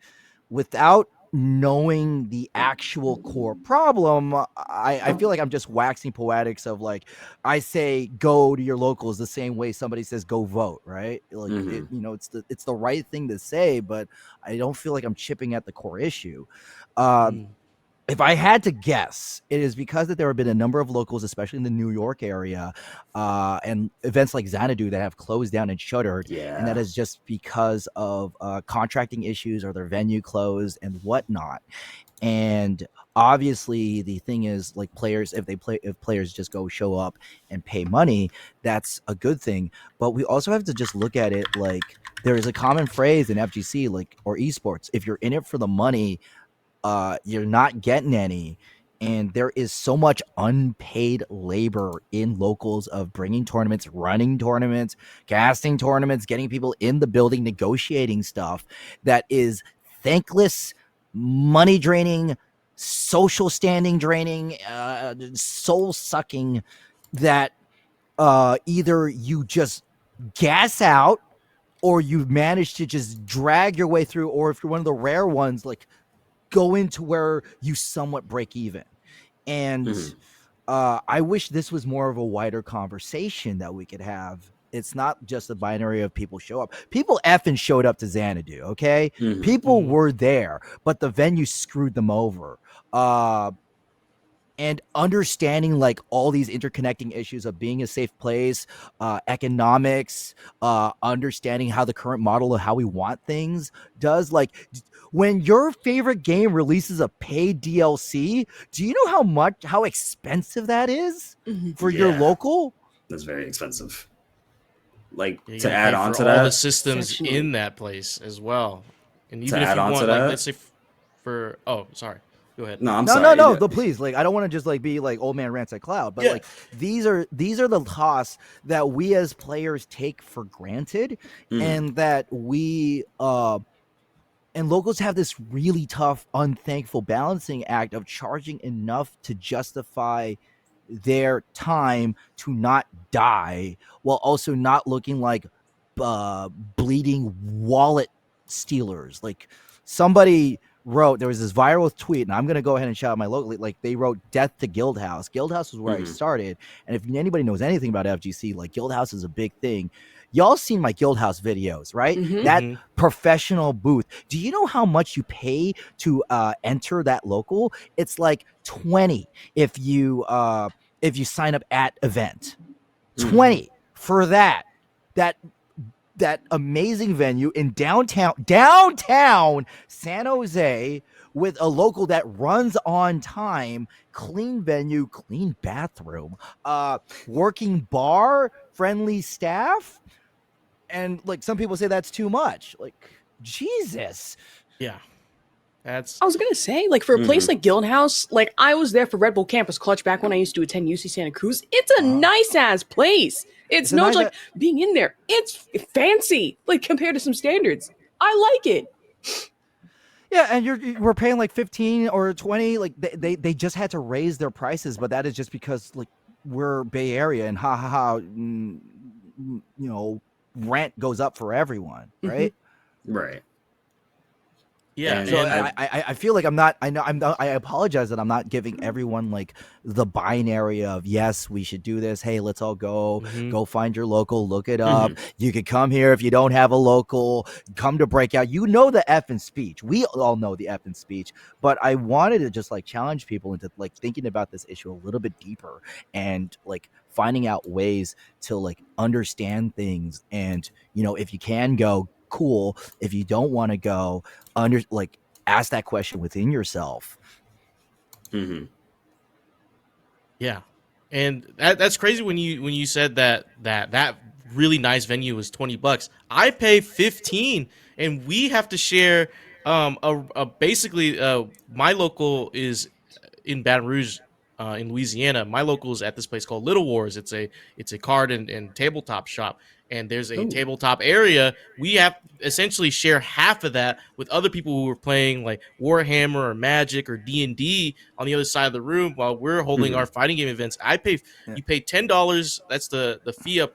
without knowing the actual core problem, I feel like I'm just waxing poetics of, like, I say go to your locals the same way somebody says go vote, right? Like, it's the right thing to say, but I don't feel like I'm chipping at the core issue. If I had to guess, it is because that there have been a number of locals, especially in the New York area, and events like Xanadu that have closed down and shuttered. Yeah. And that is just because of contracting issues or their venue closed and whatnot. And obviously the thing is, like, players, if players just go show up and pay money, that's a good thing. But we also have to just look at it like, there is a common phrase in FGC, like, or esports, if you're in it for the money, you're not getting any. And there is so much unpaid labor in locals of bringing tournaments, running tournaments, casting tournaments, getting people in the building, negotiating stuff, that is thankless, money draining, social standing draining, soul sucking, that either you just gas out, or you've managed to just drag your way through, or if you're one of the rare ones, like, go into where you somewhat break even. And I wish this was more of a wider conversation that we could have. It's not just a binary of people show up. People effing showed up to Xanadu, okay? People were there, but the venue screwed them over. And understanding, like, all these interconnecting issues of being a safe place, economics, understanding how the current model of how we want things does. Like, when your favorite game releases a paid DLC, do you know how expensive that is for your local? That's very expensive. Like, You to gotta add pay on for to all that, the systems Sectionally. in that place as well, and To even if add you on to want, like, that- let's say for sorry, go ahead. no, I'm No, sorry. no, please. Like, I don't want to just, like, be like old man rants at cloud, but like, these are the costs that we as players take for granted, and that we and locals have this really tough, unthankful balancing act of charging enough to justify their time to not die while also not looking like bleeding wallet stealers. Like somebody wrote, there was this viral tweet, and I'm going to go ahead and shout out my local, like they wrote death to Guildhouse. Guildhouse was where I started. And if anybody knows anything about FGC, like Guildhouse is a big thing. Y'all seen my Guildhouse videos, right? Mhm. That professional booth. Do you know how much you pay to enter that local? It's like 20 if you sign up at event. 20 for that amazing venue in downtown San Jose with a local that runs on time, clean venue, clean bathroom, working bar, friendly staff. And like some people say that's too much. Like, Jesus. Yeah. That's I was gonna say, like, for a place like Guildhouse, like I was there for Red Bull Campus Clutch back when I used to attend UC Santa Cruz. It's a nice ass place. It's a not nice like being in there. It's fancy, like compared to some standards. I like it. Yeah, and we're paying like 15 or 20. Like they just had to raise their prices, but that is just because like we're Bay Area and rent goes up for everyone, right? Right. yeah. So And I feel like I apologize that I'm not giving everyone like the binary of yes, we should do this. Hey, let's all go find your local, look it up. You could come here if you don't have a local, come to Breakout. You know the effing speech. We all know the effing speech, but I wanted to just like challenge people into like thinking about this issue a little bit deeper and like finding out ways to like understand things. And if you can go, cool. If you don't want to go, ask that question within yourself. Yeah, and that's crazy when you said that really nice venue was $20. I pay 15, and we have to share basically my local is in Baton Rouge. In Louisiana, my local is at this place called Little Wars. It's a card and tabletop shop, and there's a tabletop area. We have essentially share half of that with other people who are playing like Warhammer or Magic or D&D on the other side of the room while we're holding our fighting game events. You pay $10. That's the fee up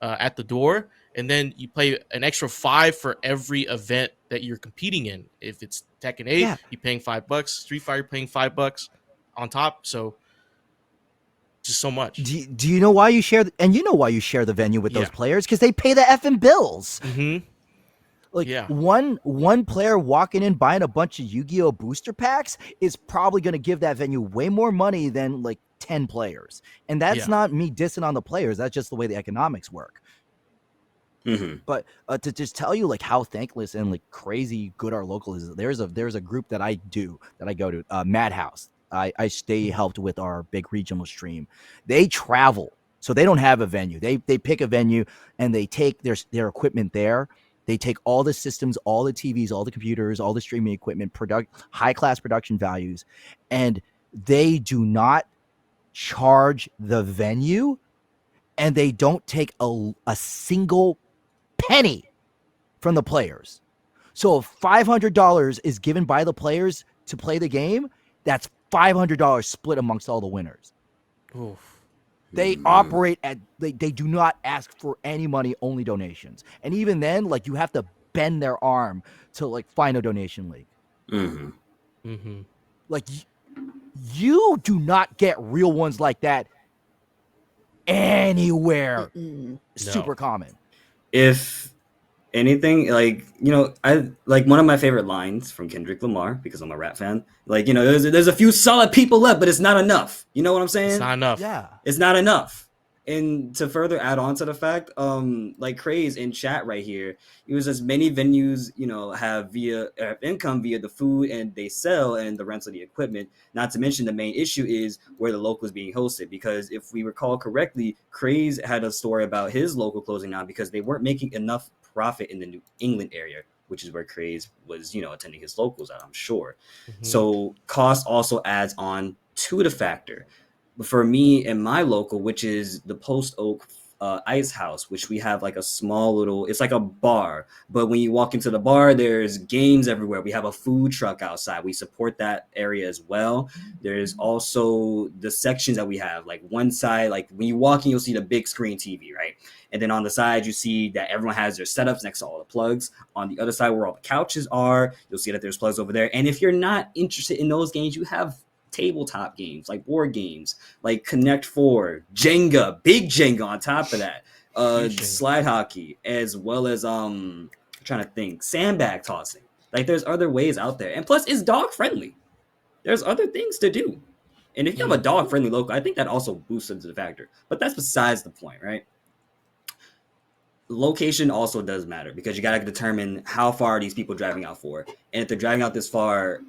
at the door, and then you pay an extra $5 for every event that you're competing in. If it's Tekken 8, you're paying $5. Street Fighter, you're paying $5 on top. So just so much. Do you know why you share why you share the venue with those players? Because they pay the effing bills. Like one player walking in buying a bunch of Yu-Gi-Oh booster packs is probably going to give that venue way more money than like 10 players. And that's not me dissing on the players. That's just the way the economics work. But to just tell you like how thankless and like crazy good our local is, there's a group that I go to, Madhouse. They helped with our big regional stream. They travel, so they don't have a venue. They pick a venue and they take their equipment there. They take all the systems, all the TVs, all the computers, all the streaming equipment, high class production values, and they do not charge the venue, and they don't take a single penny from the players. So if $500 is given by the players to play the game, that's $500 split amongst all the winners. Oof. They operate at they do not ask for any money, only donations. And even then, like you have to bend their arm to like find a donation league. Like you do not get real ones like that anywhere. Super common. If anything, like I like one of my favorite lines from Kendrick Lamar, because I'm a rap fan. Like there's a few solid people left, but it's not enough. You know what I'm saying? It's not enough. Yeah, it's not enough. And to further add on to the fact, like Craze in chat right here, it was as many venues have income via the food and they sell and the rental of the equipment. Not to mention the main issue is where the local is being hosted, because if we recall correctly, Craze had a story about his local closing down because they weren't making enough profit in the New England area, which is where Craze was attending his locals at, I'm sure. So cost also adds on to the factor. For me and my local, which is the Post Oak Ice House, which we have like a small little, it's like a bar. But when you walk into the bar, there's games everywhere. We have a food truck outside. We support that area as well. There's also the sections that we have. Like one side, like when you walk in, you'll see the big screen TV, right? And then on the side, you see that everyone has their setups next to all the plugs. On the other side, where all the couches are, you'll see that there's plugs over there. And if you're not interested in those games, you have tabletop games like board games like Connect Four, Jenga, big Jenga on top of that, slide hockey, as well as I'm trying to think, sandbag tossing. Like there's other ways out there, and plus it's dog friendly. There's other things to do, and if you have a dog friendly local, I think that also boosts into the factor. But that's besides the point, right? Location also does matter because you got to determine how far are these people driving out for, and if they're driving out this far,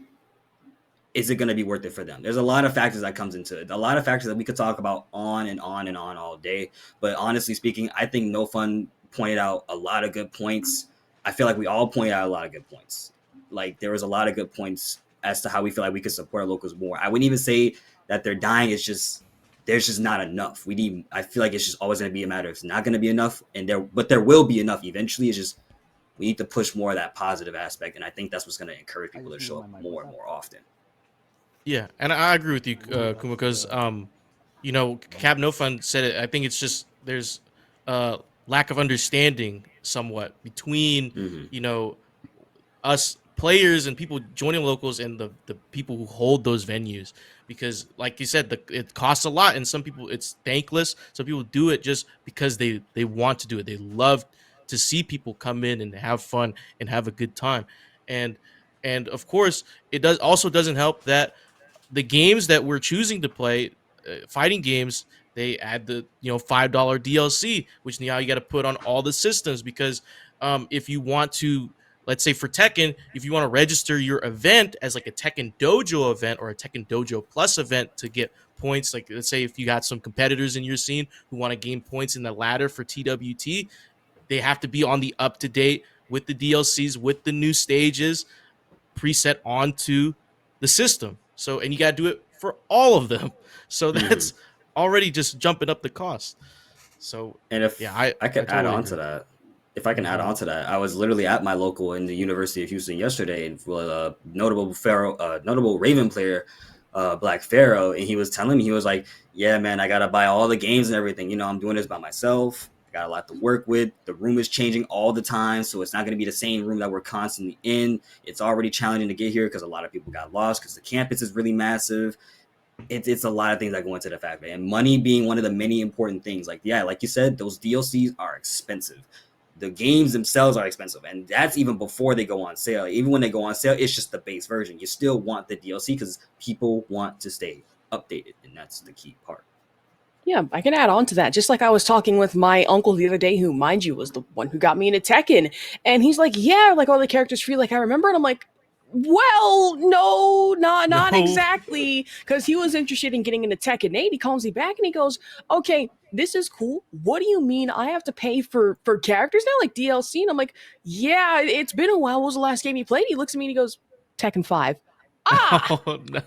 is it going to be worth it for them? There's a lot of factors that comes into it. A lot of factors that we could talk about on and on and on all day. But honestly speaking, I think No Fun pointed out a lot of good points. I feel like we all pointed out a lot of good points. Like there was a lot of good points as to how we feel like we could support our locals more. I wouldn't even say that they're dying. It's just there's just not enough. I feel like it's just always going to be a matter of it's not going to be enough, but there will be enough eventually. It's just we need to push more of that positive aspect, and I think that's what's going to encourage people to show up more and more often. Yeah, and I agree with you, Kumo, because Cap No Fun said it. I think it's just there's lack of understanding somewhat between us players and people joining locals and the people who hold those venues, because like you said, it costs a lot, and some people it's thankless. Some people do it just because they want to do it. They love to see people come in and have fun and have a good time, and of course it doesn't help that the games that we're choosing to play, fighting games, they add the $5 DLC, which now you got to put on all the systems, because if you want to, let's say for Tekken, if you want to register your event as like a Tekken Dojo event or a Tekken Dojo Plus event to get points, like let's say if you got some competitors in your scene who want to gain points in the ladder for TWT, they have to be on the up to date with the DLCs, with the new stages preset onto the system. So, and you got to do it for all of them. So that's already just jumping up the cost. So, and if I could totally add on agree. to that, if I can add on to that, I was literally at my local in the University of Houston yesterday with a notable Raven player, Black Pharaoh, and he was telling me, he was like, "Yeah, man, I gotta buy all the games and everything. I'm doing this by myself. I got a lot to work with. The room is changing all the time, so it's not going to be the same room that we're constantly in. It's already challenging to get here because a lot of people got lost because the campus is really massive. It's a lot of things that go into the fact, and money being one of the many important things. Like you said, those DLCs are expensive. The games themselves are expensive, and that's even before they go on sale. Even when they go on sale, it's just the base version. You still want the DLC because people want to stay updated, and that's the key part. Yeah, I can add on to that. Just like I was talking with my uncle the other day, who, mind you, was the one who got me into Tekken. And he's like, yeah, like all the characters free, like I remember. And I'm like, well, no, not exactly. Because he was interested in getting into Tekken 8. He calls me back and he goes, okay, this is cool. What do you mean I have to pay for characters now, like DLC? And I'm like, yeah, it's been a while. What was the last game you played? He looks at me and he goes, Tekken 5. Ah! Oh, no.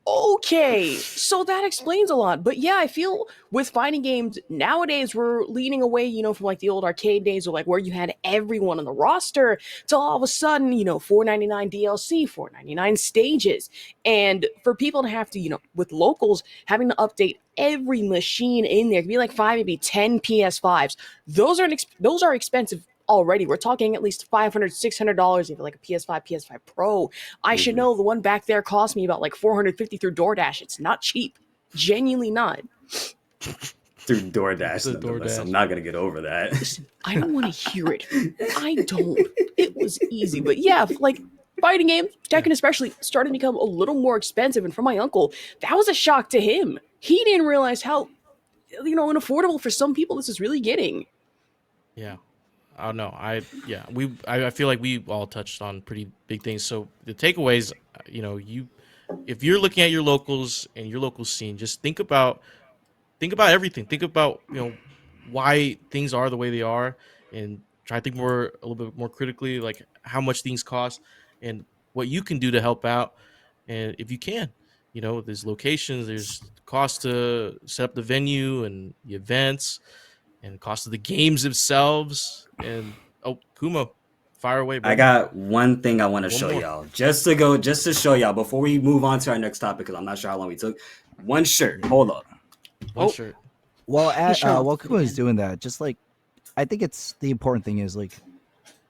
Okay, so that explains a lot. But yeah, I feel with fighting games nowadays, we're leaning away, from like the old arcade days, or like where you had everyone on the roster, to all of a sudden, $4.99 DLC, $4.99 stages. And for people to have to, with locals, having to update every machine in there, it could be like 5, maybe 10 PS5s. Those are expensive already. We're talking at least $500, $600 even like a PS5 Pro. I should know the one back there cost me about like $450 through DoorDash. It's not cheap. Genuinely not. Through DoorDash. I'm not gonna get over that. Listen, I don't want to hear it. I don't. It was easy. But yeah, like fighting games, Tekken especially, started to become a little more expensive. And for my uncle, that was a shock to him. He didn't realize how, unaffordable for some people this is really getting. Yeah. Oh no, I feel like we all touched on pretty big things. So the takeaways, if you're looking at your locals and your local scene, just think about everything. Think about why things are the way they are, and try to think a little bit more critically, like how much things cost and what you can do to help out. And if you can, there's locations, there's cost to set up the venue and the events, and cost of the games themselves. And Kumo, fire away, bro. I got one thing I want to One show more. y'all, just to show y'all before we move on to our next topic, because I'm not sure how long we took. One shirt. Hold up. One shirt. Well, show off while the Kumo is weekend. doing that, just like I think it's the important thing is like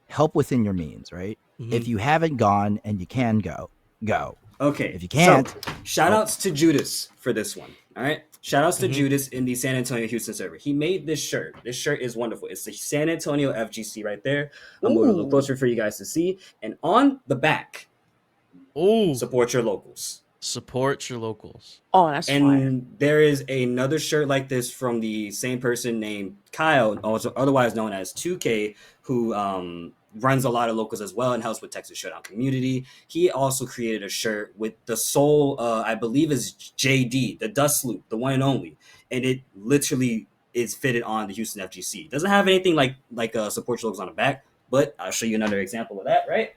help within your means, right? If you haven't gone and you can go. Okay. If you can't, so shout outs to Judas for this one. All right. Shout outs to Mhm. Judas in the San Antonio Houston server. He made this shirt. This shirt is wonderful. It's the San Antonio FGC right there. I'm moving a little Ooh. closer for you guys to see. And on the back, Oh, support your locals. support your locals. Oh, that's fire. And there is another shirt like this from the same person named Kyle, also otherwise known as 2K, who runs a lot of locals as well and helps with Texas Showdown community. He also created a shirt with the soul, I believe is JD, the Dust Loop, the one and only. And it literally is fitted on the Houston FGC. It doesn't have anything like support your locals on the back, but I'll show you another example of that, right?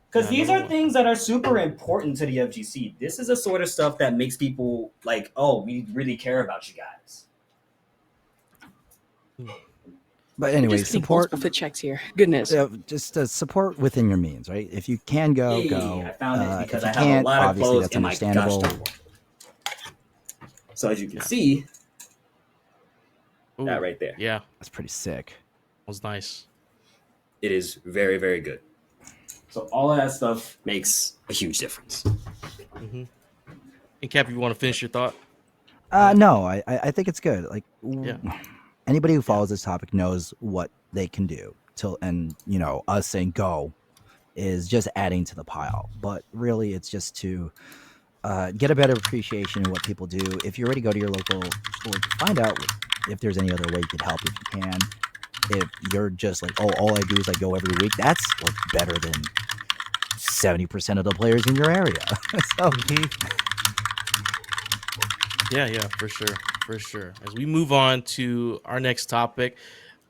Because Yeah, these another are one. things that are super important to the FGC. This is the sort of stuff that makes people like, oh, we really care about you guys. but anyway, Just getting support. multiple fit checks here. Goodness. Just support within your means, right? If you can go, go. I found it because if I you have a can't, lot of obviously clothes that's in my gosh understandable. darn. So as you can see, Ooh, that right there, Yeah, That's pretty sick. was nice. it is very, very good. So all of that stuff makes a huge difference. Mm-hmm. And Cap, you want to finish your thought? No, I think it's good. Like, Yeah. anybody who follows this topic knows what they can do. And us saying go is just adding to the pile. But really, it's just to get a better appreciation of what people do. If you already go to your local store, find out if there's any other way you could help if you can. If you're just like, oh, all I do is I go every week, that's like better than 70% of the players in your area. So Yeah, for sure. As we move on to our next topic,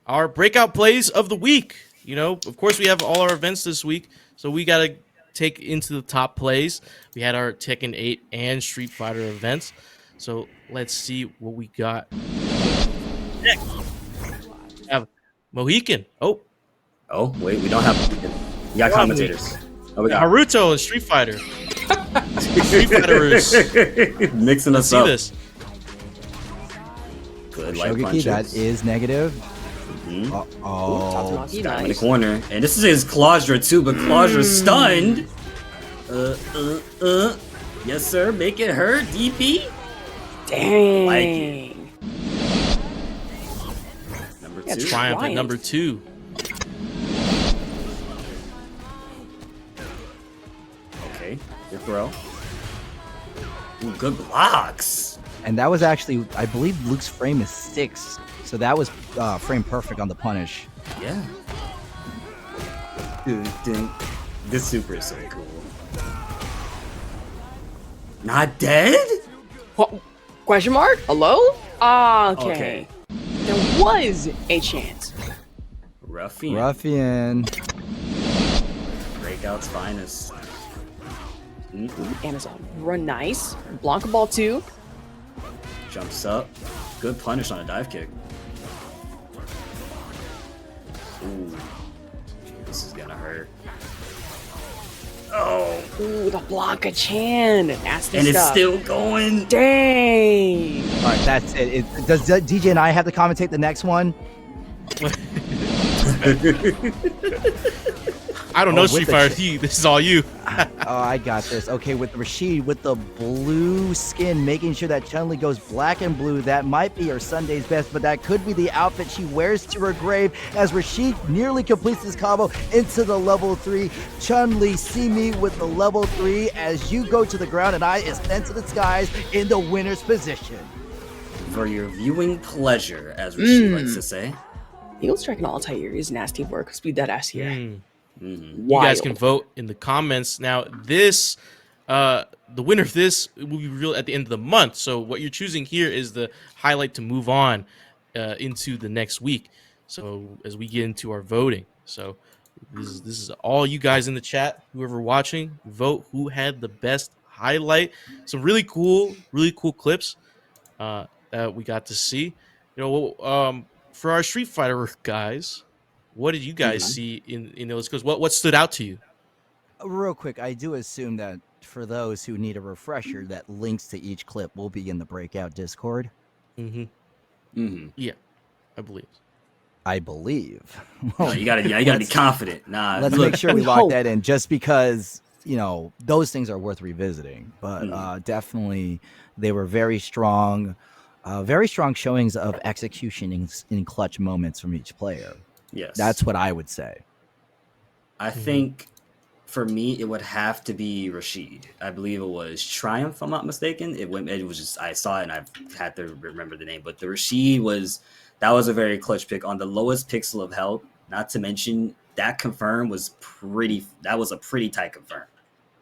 our breakout plays of the week. Of course, we have all our events this week, so we got to take into the top plays. We had our Tekken 8 and Street Fighter events, so let's see what we got next. We have Mohican. Oh, wait, we don't have. You got commentators. Oh, we got Haruto and Street Fighter. Street Fighter is mixing us see up. this. Good light Shogeki, punches. that is negative. Mhm. Oh, Tatsumaki, Got him in the nice. corner, and this is his Claudra too, but Claudra's stunned. Yes, sir. Make it hurt, DP. Dang. Like it. Number Yeah, two. Triumph at Triumph. number 2. Okay, good throw. Ooh, good blocks. and that was actually, I believe Luke's frame is 6, so that was frame perfect on the punish. Yeah. Dude, this super is so cool. Not dead? What? Question mark? Hello? Okay. Okay. There was a chance. Ruffian. Ruffian. Breakout's finest. Amazon. Run nice. Blanca ball 2. Jumps up. Good punish on a dive kick. Ooh. This is gonna hurt. Oh. Ooh, the Blanca Chan. Nasty And stuff. it's still going. Dang. All right, that's it. Does DJ and I have to commentate the next one? I don't know with Street the Fighter. This is all you. Oh, I got this. Okay, with Rashid, with the blue skin, making sure that Chun-Li goes black and blue. That might be her Sunday's best, but that could be the outfit she wears to her grave as Rashid nearly completes his combo into the level 3. Chun-Li, see me with the level 3 as you go to the ground and I ascend to the skies in the winner's position. For your viewing pleasure, as Rashid likes to say. Eagle Strike and Altair is nasty work. Speed that ass here. Mm-hmm. You guys can vote in the comments. Now, this, the winner of this will be revealed at the end of the month. So what you're choosing here is the highlight to move on into the next week. So as we get into our voting, so this is all you guys in the chat, whoever watching, vote who had the best highlight. Some really cool clips that we got to see. for our Street Fighter guys, what did you guys see in those clips? What stood out to you? Real quick, I do assume that for those who need a refresher, that links to each clip will be in the Breakout Discord. Yeah, I believe. I believe. No, you gotta be confident. Nah, Let's look, make sure we We lock hope. that in, just because those things are worth revisiting. But definitely, they were very strong showings of execution in clutch moments from each player. yes, That's what I would say. I think for me it would have to be Rashid. I believe it was Triumph, if I'm not mistaken. It was just I saw it and I've had to remember the name. But the Rashid was a very clutch pick on the lowest pixel of health. Not to mention that confirm was pretty. That was a pretty tight confirm.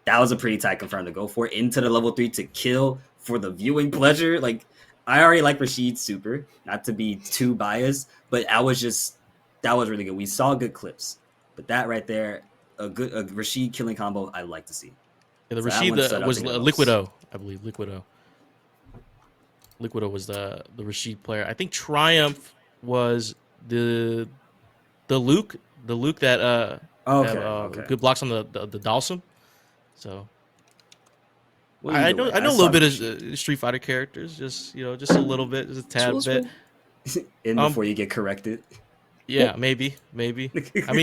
That was a pretty tight confirm to go for into the level 3 to kill for the viewing pleasure. Like I already like Rashid's super, not to be too biased, but that was really good. We saw good clips, but that right there, a Rashid killing combo, I like to see. Yeah, the So that Rashid one stood out was to me the most. Liquido, I believe. Liquido was the Rashid player. I think Triumph was the Luke that Okay. good blocks on the Dalsum. So Well, I either know way, a saw little bit Rashid. of Street Fighter characters, just a little bit, just a tad bit. in before you get corrected. Yeah, maybe. I mean,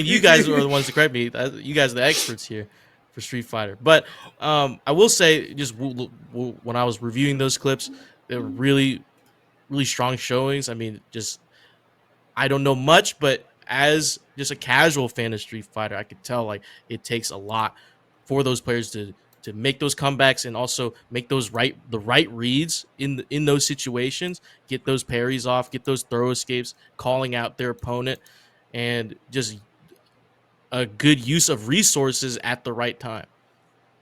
you guys are the ones to correct me. You guys are the experts here for Street Fighter. But I will say, just when I was reviewing those clips, they were really, really strong showings. I mean, just I don't know much, but as just a casual fan of Street Fighter, I could tell like it takes a lot for those players to make those comebacks and also make those the right reads in those situations, get those parries off, get those throw escapes, calling out their opponent, and just a good use of resources at the right time.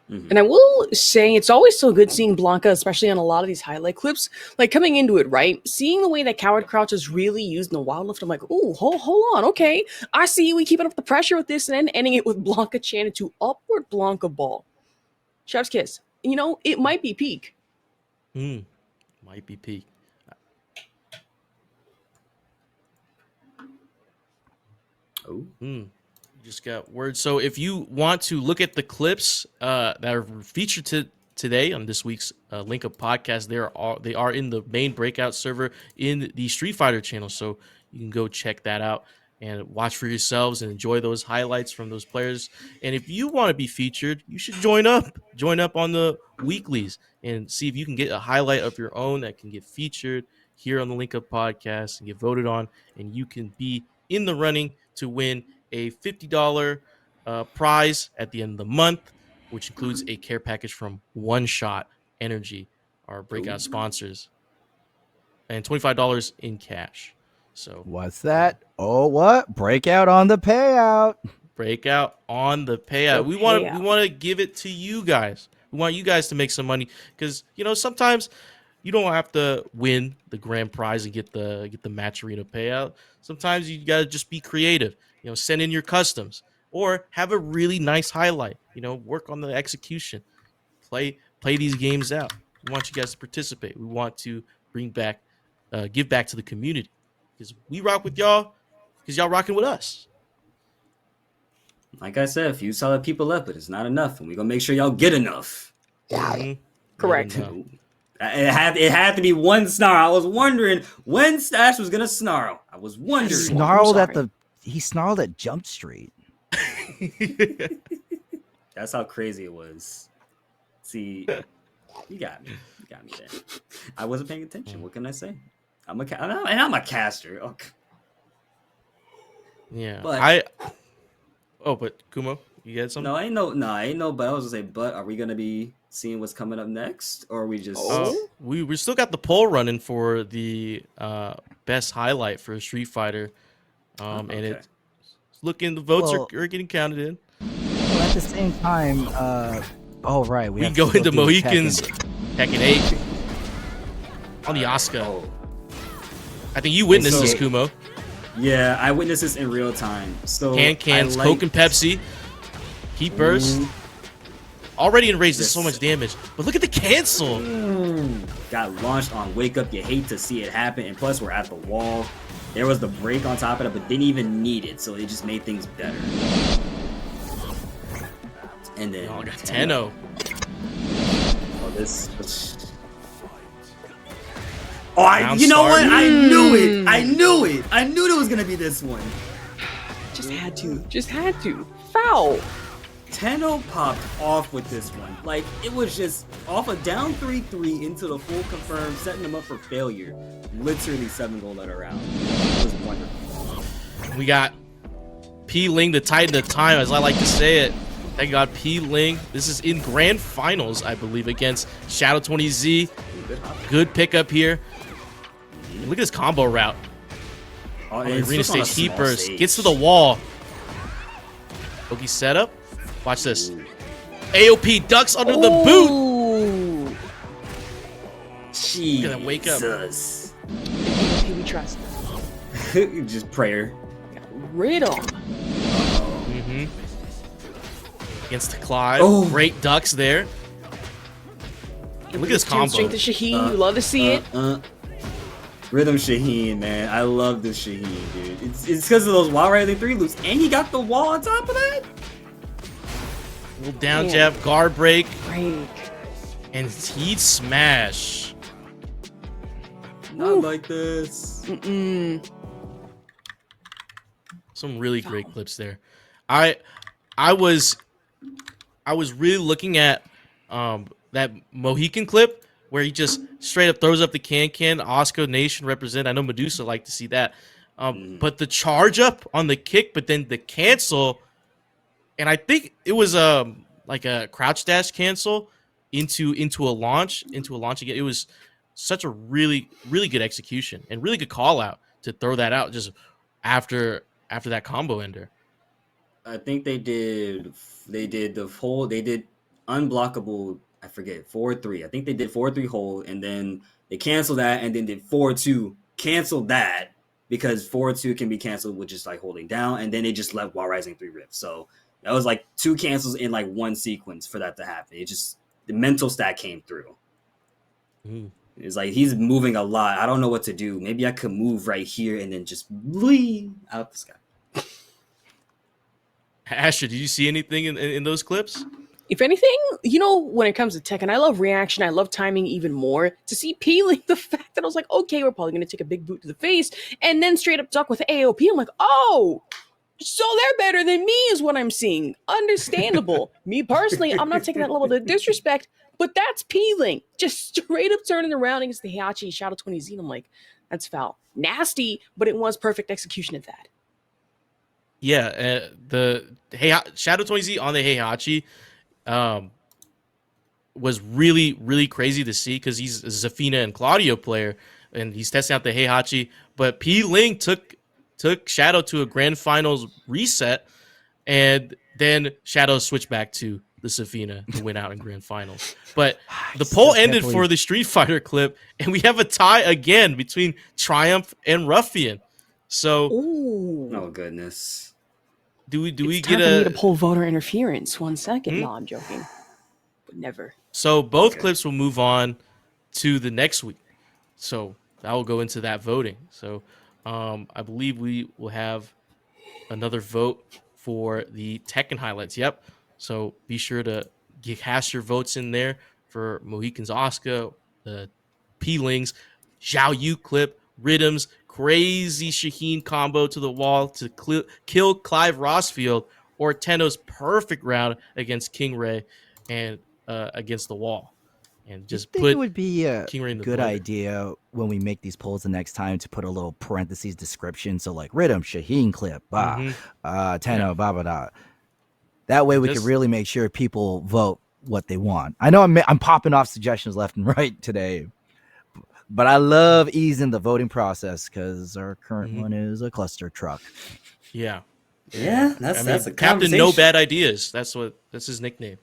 And I will say, it's always so good seeing Blanca, especially on a lot of these highlight clips. Like coming into it, right? Seeing the way that Coward Crouch is really used in the wild lift, I'm like, ooh, hold on, okay. I see we keeping up the pressure with this, and then ending it with Blanca chanted to upward Blanca ball. Chef's kiss. It might be peak. Might be peak. Oh. Just got word. So if you want to look at the clips that are featured today on this week's Link Up podcast, they are in the main Breakout server in the Street Fighter channel. So you can go check that out and watch for yourselves and enjoy those highlights from those players. And if you want to be featured, you should join up on the weeklies and see if you can get a highlight of your own that can get featured here on the Link Up podcast and get voted on, and you can be in the running to win a $50 prize at the end of the month, which includes a care package from One Shot Energy, our Breakout sponsors, and $25 in cash. So What's that? Oh, what? Breakout on the payout. Breakout on the payout. We want to give it to you guys. We want you guys to make some money because sometimes you don't have to win the grand prize and get the match arena payout. Sometimes you gotta just be creative. Send in your customs or have a really nice highlight. Work on the execution. Play these games out. We want you guys to participate. We want to give back to the community because we rock with y'all because y'all rocking with us. Like I said, a few solid people left, but it's not enough, and we're gonna make sure y'all get enough. Correct. It had to be one snarl. I was wondering when Stash was gonna snarl. I was wondering. He snarled at Jump Street. That's how crazy it was. See, you got me there. I wasn't paying attention. What can I say? I'm a caster. Okay. Yeah, but but Kumo, you got something? No, I ain't no. But I was gonna say, but are we gonna be seeing what's coming up next, or are we just? We still got the poll running for the best highlight for Street Fighter, and it's looking. The votes are getting counted in. Well, at the same time, right, we can go into Mohicans, Tekken 8 on the Oscar. Oh. I think you witnessed this, Kumo. Yeah, I witnessed this in real time. So cans, Coke and Pepsi, heat burst. Already enraged, there's so much damage. But look at the cancel. Got launched on Wake Up. You hate to see it happen. And plus, we're at the wall. There was the break on top of it, but didn't even need it, so it just made things better. And then Oh, I got Tenno. Oh, you know what? I knew it. I knew it. I knew there was gonna be this one. Just had to. Just had to. Foul. Tenno popped off with this one. Like, it was just off a down 3-3 into the full confirm, setting them up for failure. Literally 7-goal-letter round. It was wonderful. We got P Ling, the Titan of Time, as I like to say it. Thank God, P Ling. This is in grand finals, I believe, against Shadow 20Z. Good pickup here. Look at this combo route. Oh, On the it's arena just on a stage, he small bursts, stage. gets to the wall. Loki setup. Watch this. AOP ducks under the boot. Ooh. Jesus. Look at that wake up. AOP we trust. Just prayer. Rid 'em. Mm-hmm. Against Clive. Oh. Great ducks there. Look at this combo. Straight to Shaheen. You love to see it. Rhythm Shaheen, man. I love this Shaheen, dude. It's because of those wall riding 3 loops, and he got the wall on top of that. Little down Man. jab, guard break, Break. and heat smash. Not like this. Some really great clips there. I was really looking at that Mohican clip where he just straight up throws up the can. Oscar Nation represent. I know Medusa like to see that. But the charge up on the kick, but then the cancel, and I think it was like a crouch dash cancel into a launch again. It was such a really good execution and really good call out to throw that out just after that combo ender. I think they did unblockable, I forget, 4-3. I think they did 4-3 hold, and then they canceled that, and then did 4-2, canceled that, because 4-2 can be canceled with just like holding down, and then they just left while rising 3 rips. So that was like 2 cancels in like one sequence for that to happen. It just, the mental stack came through. It's like, he's moving a lot. I don't know what to do. Maybe I could move right here and then just bleed out the sky. Asher, did you see anything in those clips? If anything, you know, when it comes to Tekken, I love reaction. I love timing even more. To see peeling the fact that I was like, okay, we're probably going to take a big boot to the face and then straight up duck with AOP. I'm like, oh, so they're better than me is what I'm seeing. Understandable. Me personally, I'm not taking that level of disrespect, but that's peeling. Just straight up turning around against the Heihachi Shadow 20Z. And I'm like, that's foul. Nasty, but it was perfect execution of that. Yeah, the Shadow 20Z on the Heihachi was really crazy to see because he's a Zafina and Claudio player and he's testing out the Heihachi. But P Ling took Shadow to a grand finals reset, and then Shadow switched back to the Zafina to win out in grand finals. But the poll ended for the Street Fighter clip, and we have a tie again between Triumph and Ruffian. So, oh goodness. Do we it's get time for me to pull voter interference? 1 second. No, I'm joking. But never. So both clips will move on to the next week. So that will go into that voting. So I believe we will have another vote for the Tekken highlights. Yep. So be sure to cast your votes in there for Mohican's Oscar, the P-Lings, Zhao Yu clip, Rhythms, crazy Shaheen combo to the wall to kill Clive Rossfield, or Tenno's perfect round against King Ray and against the wall. And just think put it would be a King Ray in the good blender. idea when we make these polls the next time to put a little parentheses description. So like Rhythm, Shaheen clip, Tenno, blah. That way we can really make sure people vote what they want. I know I'm popping off suggestions left and right today, but I love easing the voting process because our current one is a cluster truck. Yeah, that's a Captain No Bad Ideas. That's his nickname.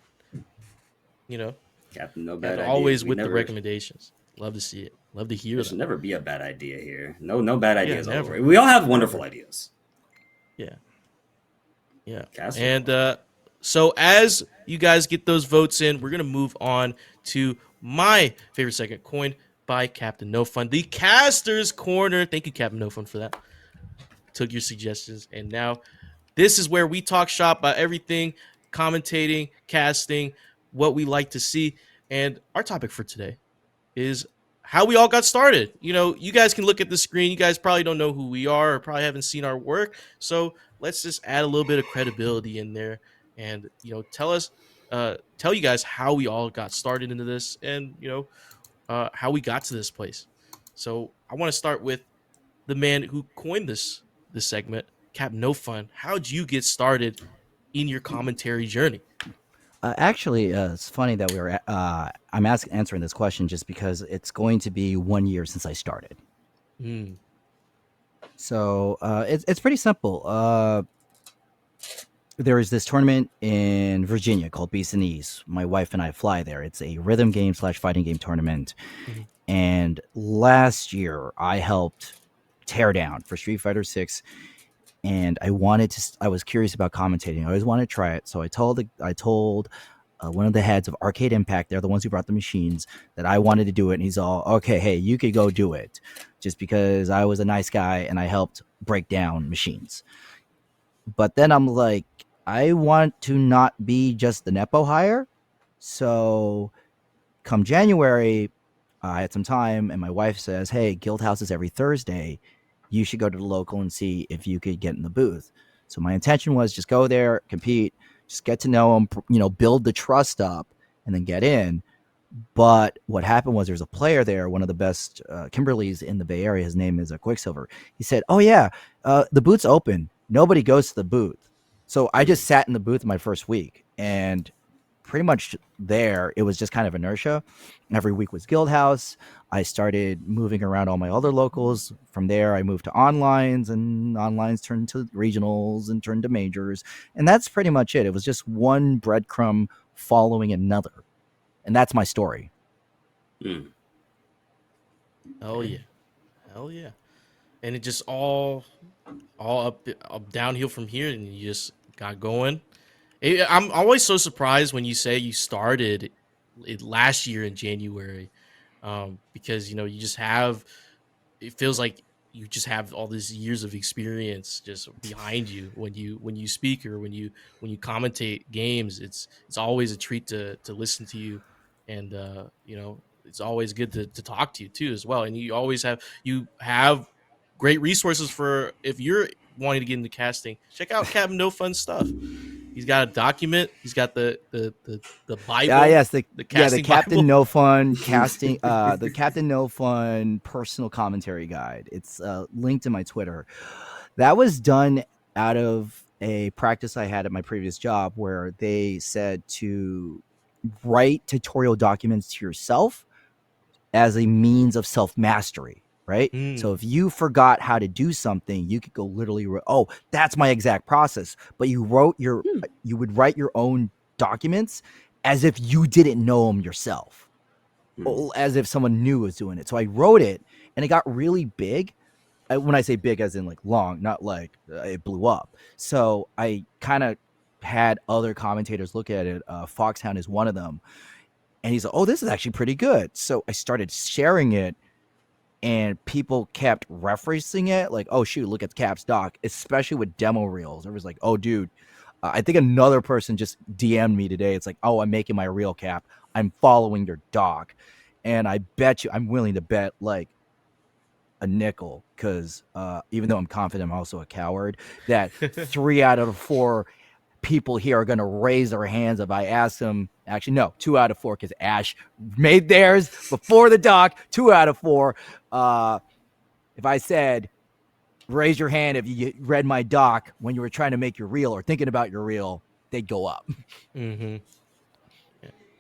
You know, Captain No Bad Ideas. Always with the recommendations. Love to see it. Love to hear There them. should never be a bad idea here. No bad ideas. Yeah, never. We all have wonderful ideas. Yeah. Castle. And so as you guys get those votes in, we're gonna move on to my favorite segment, coined by Captain No Fun, the Caster's Corner. Thank you, Captain No Fun, for that. took your suggestions, and now this is where we talk shop about everything, commentating, casting, what we like to see. And our topic for today is how we all got started. You guys can look at the screen. You guys probably don't know who we are or probably haven't seen our work. So let's just add a little bit of credibility in there and, tell you guys how we all got started into this and, how we got to this place. So I want to start with the man who coined this segment, Cap No Fun. How'd you get started in your commentary journey? Actually, it's funny that I'm answering this question just because it's going to be 1 year since I started. Mm. So it's pretty simple. There is this tournament in Virginia called Beast and Ease. My wife and I fly there. It's a rhythm game / fighting game tournament. Mhm. And last year I helped tear down for Street Fighter 6, and I was curious about commentating. I always wanted to try it. So I told one of the heads of Arcade Impact, they're the ones who brought the machines, that I wanted to do it. And he's all, okay, hey, you could go do it, just because I was a nice guy and I helped break down machines. But then I'm like, I want to not be just the Nepo hire. So come January, I had some time, and my wife says, hey, Guild House is every Thursday. You should go to the local and see if you could get in the booth. So my intention was just go there, compete, just get to know them, build the trust up, and then get in. But what happened was there's a player there, one of the best Kimberly's in the Bay Area. His name is Quicksilver. He said, oh, yeah, the booth's open. Nobody goes to the booth. So I just sat in the booth my first week, and pretty much there, it was just kind of inertia. Every week was Guild House. I started moving around all my other locals. From there, I moved to onlines, and onlines turned to regionals and turned to majors. And that's pretty much it. It was just one breadcrumb following another. And that's my story. Mm. Oh yeah. Hell yeah. And it just all up downhill from here, and you just got going. I'm always so surprised when you say you started it last year in January, because you just have. It feels like you just have all these years of experience just behind you when you speak or when you commentate games. It's always a treat to listen to you, and it's always good to talk to you too as well. And you have great resources for if you're wanting to get into casting. Check out Captain No Fun Stuff. He's got a document. He's got the Bible. Yes, the the casting Captain Bible. No Fun casting, the Captain No Fun personal commentary guide. It's linked in my Twitter. That was done out of a practice I had at my previous job, where they said to write tutorial documents to yourself as a means of self-mastery, right? So if you forgot how to do something, you could go literally, oh, that's my exact process. But you would write your own documents as if you didn't know them yourself, as if someone new was doing it. So I wrote it, and it got really big. When I say big, as in like long, not like it blew up. So I kind of had other commentators look at it. Foxhound is one of them. And he's like, oh, this is actually pretty good. So I started sharing it, and people kept referencing it. Like, oh, shoot, look at Cap's doc, especially with demo reels. It was like, oh, dude, I think another person just DM'd me today. It's like, oh, I'm making my reel, Cap. I'm following your doc. And I bet you, I'm willing to bet like a nickel, because even though I'm confident I'm also a coward, that 3 out of 4 people here are going to raise their hands if I ask them. Actually, no, 2 out of 4, because Ash made theirs before the doc. 2 out of 4. If I said, raise your hand if you read my doc when you were trying to make your reel or thinking about your reel, they'd go up. Mm-hmm.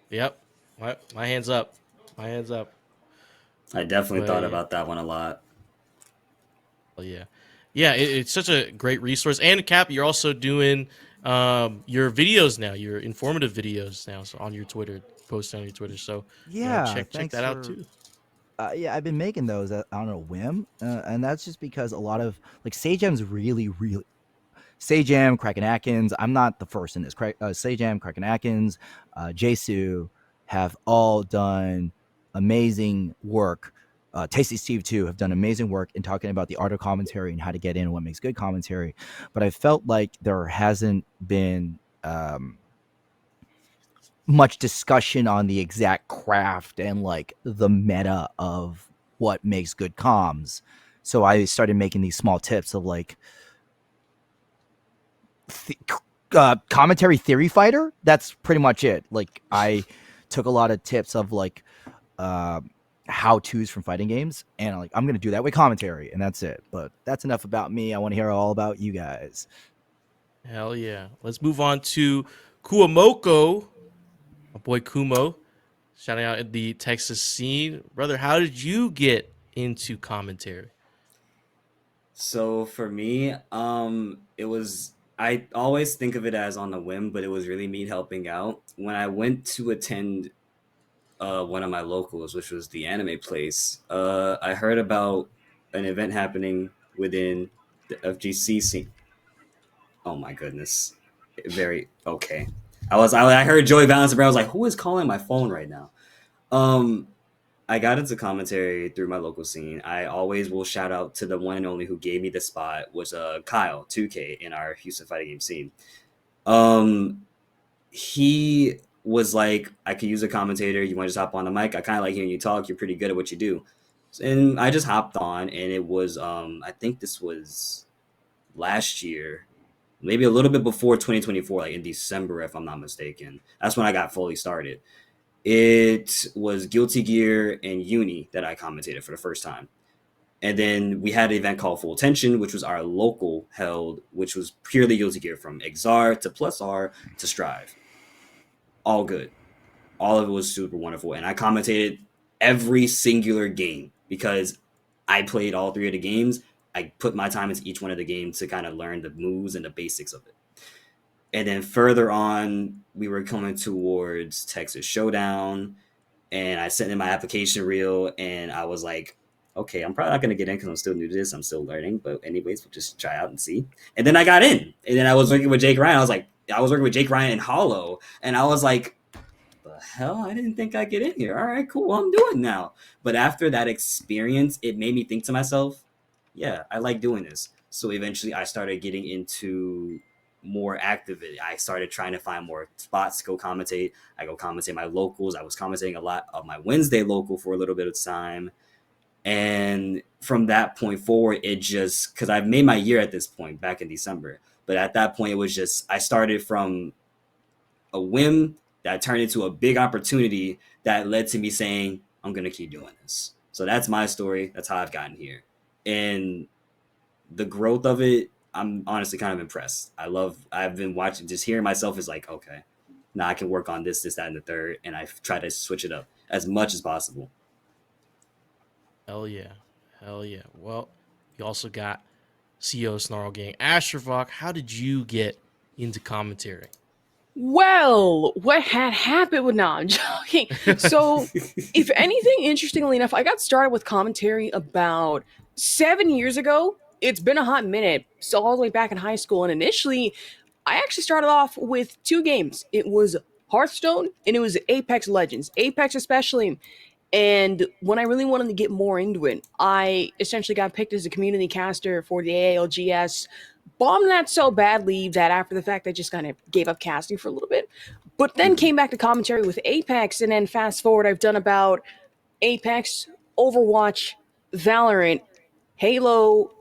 Yep. My hands up. My hands up. I definitely thought But, about that one a lot. oh yeah. Yeah, it's such a great resource. And Cap, you're also doing your videos now, your informative videos now, so on your Twitter, posting on your Twitter. So Yeah, check thanks that out for too. yeah, I've been making those on a whim, and that's just because a lot of like Sajam's really Sajam, Kraken Atkins. I'm not the first in this. Sajam, Kraken Atkins, Jesu have all done amazing work Tasty Steve too have done amazing work in talking about the art of commentary and how to get in and what makes good commentary. But I felt like there hasn't been much discussion on the exact craft and like the meta of what makes good comms. So I started making these small tips of like commentary theory fighter. That's pretty much it. Like I took a lot of tips of like how-tos from fighting games, and I'm gonna do that with commentary, and that's it. But that's enough about me. I want to hear all about you guys. Hell yeah. Let's move on to Kuomoko, my boy Kumo, shouting out in the Texas scene. Brother, how did you get into commentary? So for me, it was I always think of it as on a whim, but it was really me helping out. When I went to attend one of my locals, which was the anime place, I heard about an event happening within the FGC scene. Oh my goodness. Very okay. I heard Joey Valence, but I was like, who is calling my phone right now? Um I got into commentary through my local scene. I always will shout out to the one and only who gave me the spot was Kyle 2K in our Houston fighting game scene. He was like, I could use a commentator. You want to just hop on the mic? I kind of like hearing you talk. You're pretty good at what you do. And I just hopped on, and it was I think this was last year, maybe a little bit before 2024, like in December, if I'm not mistaken. That's when I got fully started. It was Guilty Gear and Uni that I commentated for the first time. And then we had an event called Full Tension, which was our local held, which was purely Guilty Gear from Exar to Plus R to Strive. All good. All of it was super wonderful. And I commentated every singular game because I played all three of the games. I put my time into each one of the games to kind of learn the moves and the basics of it. And then further on, we were coming towards Texas Showdown, and I sent in my application reel, and I was like, okay, I'm probably not going to get in because I'm still new to this. I'm still learning. But anyways, we'll just try out and see. And then I got in. And then I was working with Jake Ryan. I was working with Jake Ryan in Hollow. And I was like, the hell? I didn't think I'd get in here. All right, cool. I'm doing it now. But after that experience, it made me think to myself, yeah, I like doing this. So eventually I started getting into more active. I started trying to find more spots to go commentate. I go commentate my locals. I was commentating a lot of my Wednesday local for a little bit of time. And from that point forward, it just, because I've made my year at this point back in December. But at that point, it was just, I started from a whim that turned into a big opportunity that led to me saying, I'm going to keep doing this. So that's my story. That's how I've gotten here. And the growth of it, I'm honestly kind of impressed. I've been watching, just hearing myself is like, okay, now I can work on this, that, and the third. And I try to switch it up as much as possible. Hell yeah. Hell yeah. Well, you also got CEO Snarl Gang. Ashurvok, how did you get into commentary? Well, what had happened? Well, no, I'm joking. So, if anything, interestingly enough, I got started with commentary about 7 years ago. It's been a hot minute, so all the way back in high school. And initially, I actually started off with two games. It was Hearthstone and it was Apex Legends. Apex especially. And when I really wanted to get more into it, I essentially got picked as a community caster for the ALGS. Bombed that so badly that after the fact, I just kind of gave up casting for a little bit. But then came back to commentary with Apex, and then fast forward, I've done about Apex, Overwatch, Valorant, Halo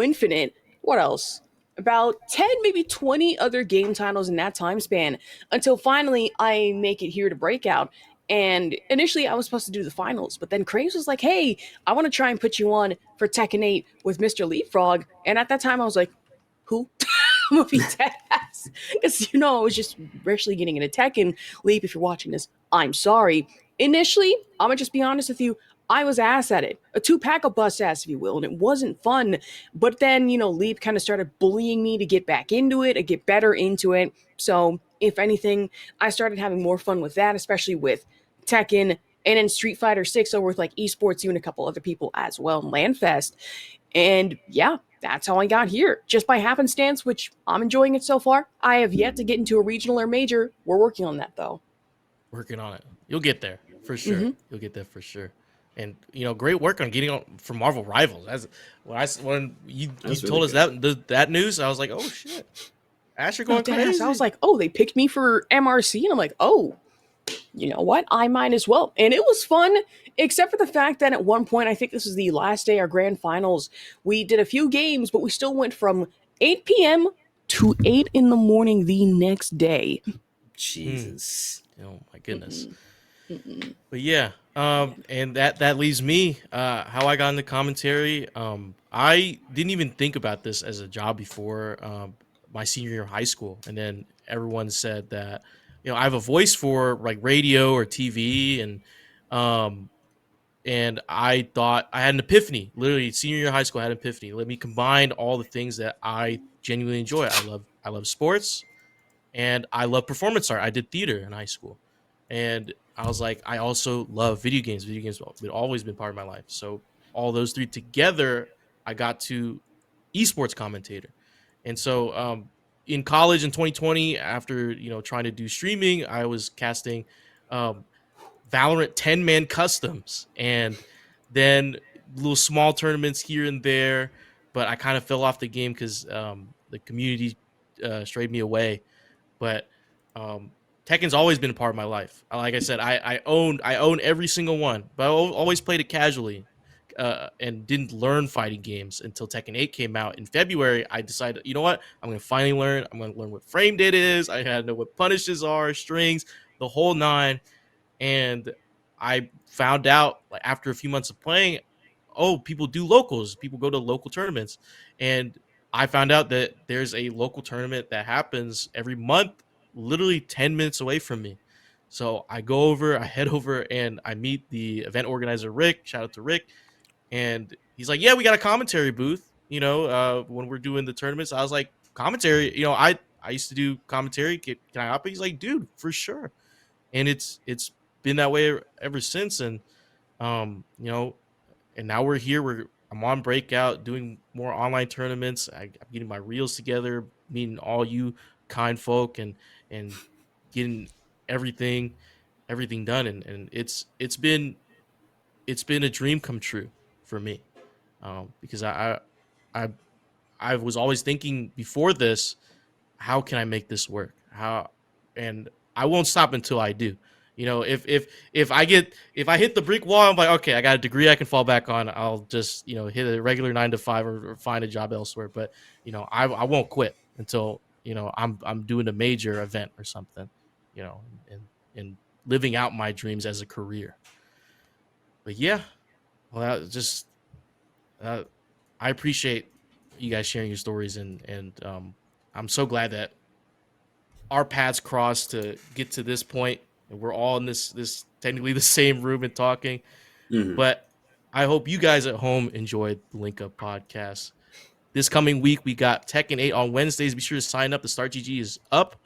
Infinite. What else? About 10, maybe 20 other game titles in that time span until finally I make it here to Breakout. And initially, I was supposed to do the finals, but then Craves was like, hey, I want to try and put you on for Tekken 8 with Mr. Leapfrog. And at that time, I was like, who? I'm gonna be dead ass. Because, I was just actually getting into Tekken. Leap, if you're watching this, I'm sorry. Initially, I'm gonna just be honest with you, I was ass at it. A two-pack of bust ass, if you will, and it wasn't fun. But then, Leap kind of started bullying me to get back into it, to get better into it. So, if anything, I started having more fun with that, especially with Tekken, and then Street Fighter 6 over with like esports, you and a couple other people as well in Landfest. And yeah, that's how I got here, just by happenstance, which I'm enjoying it so far. I have yet to get into a regional or major. We're working on that, though. Working on it. You'll get there, for sure. Mm-hmm. You'll get there for sure. And great work on getting on for Marvel Rivals. As when you That's told really us that news, I was like, oh shit, Asher No, going dead ass. I was crazy. like, oh, they picked me for MRC, and I'm like, oh, you know what? I might as well. And it was fun, except for the fact that at one point, I think this was the last day, our grand finals, we did a few games, but we still went from 8 p.m. to 8 in the morning the next day. Jesus. Oh my goodness. Mm-mm. But yeah, and that leaves me how I got into commentary. I didn't even think about this as a job before my senior year of high school, and then everyone said that I have a voice for like radio or TV, um, and I thought I had an epiphany. Literally, senior year of high school, I had an epiphany. Let me combine all the things that I genuinely enjoy. I love sports, and I love performance art. I did theater in high school, and I was like, I also love video games. Video games have always been part of my life. So all those three together, I got to esports commentator. And so in college in 2020, after trying to do streaming, I was casting um, Valorant 10-man customs, and then little small tournaments here and there. But I kind of fell off the game because the community strayed me away. But um, Tekken's always been a part of my life. Like I said, I own every single one, but I always played it casually, and didn't learn fighting games until Tekken 8 came out in February. I decided, you know what, I'm gonna finally learn. I'm gonna learn what frame data is. I had to know what punishes are, strings, the whole nine. And I found out, like, after a few months of playing, oh, people do locals. People go to local tournaments, and I found out that there's a local tournament that happens every month, literally 10 minutes away from me. So I go over, I head over, and I meet the event organizer, Rick. Shout out to Rick. And he's like, yeah, we got a commentary booth, when we're doing the tournaments. I was like, commentary, I used to do commentary. Can I help? He's like, dude, for sure. And it's been that way ever since. And um, and now we're here. I'm on Breakout doing more online tournaments. I'm getting my reels together, meeting all you kind folk, and getting everything everything done. And it's been a dream come true for me, because I I was always thinking before this, how can I make this work? How, and I won't stop until I do. If I hit the brick wall, I'm like, okay, I got a degree I can fall back on. I'll just hit a regular 9 to 5, or find a job elsewhere. But I won't quit until I'm doing a major event or something, and and living out my dreams as a career. But yeah, well, that just uh, I appreciate you guys sharing your stories, and I'm so glad that our paths crossed to get to this point, and we're all in this technically the same room and talking. Hmm. But I hope you guys at home enjoyed the Link Up podcast. This coming week, we got Tekken 8 on Wednesdays. Be sure to sign up. The Start GG is up,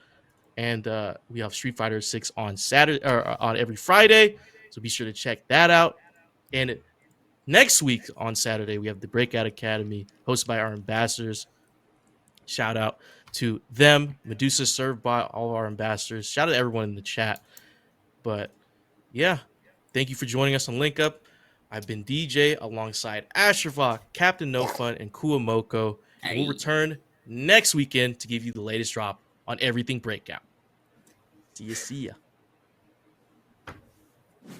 and we have Street Fighter 6 on Saturday, or on every Friday. So be sure to check that out. And next week on Saturday, we have the Breakout Academy hosted by our ambassadors. Shout out to them. Medusa served by all of our ambassadors. Shout out to everyone in the chat. But yeah, thank you for joining us on Link Up. I've been DJ alongside Ashurvok, Captain No Fun, and Kuamoko. And we'll Hey. return next weekend to give you the latest drop on everything Breakout. See ya.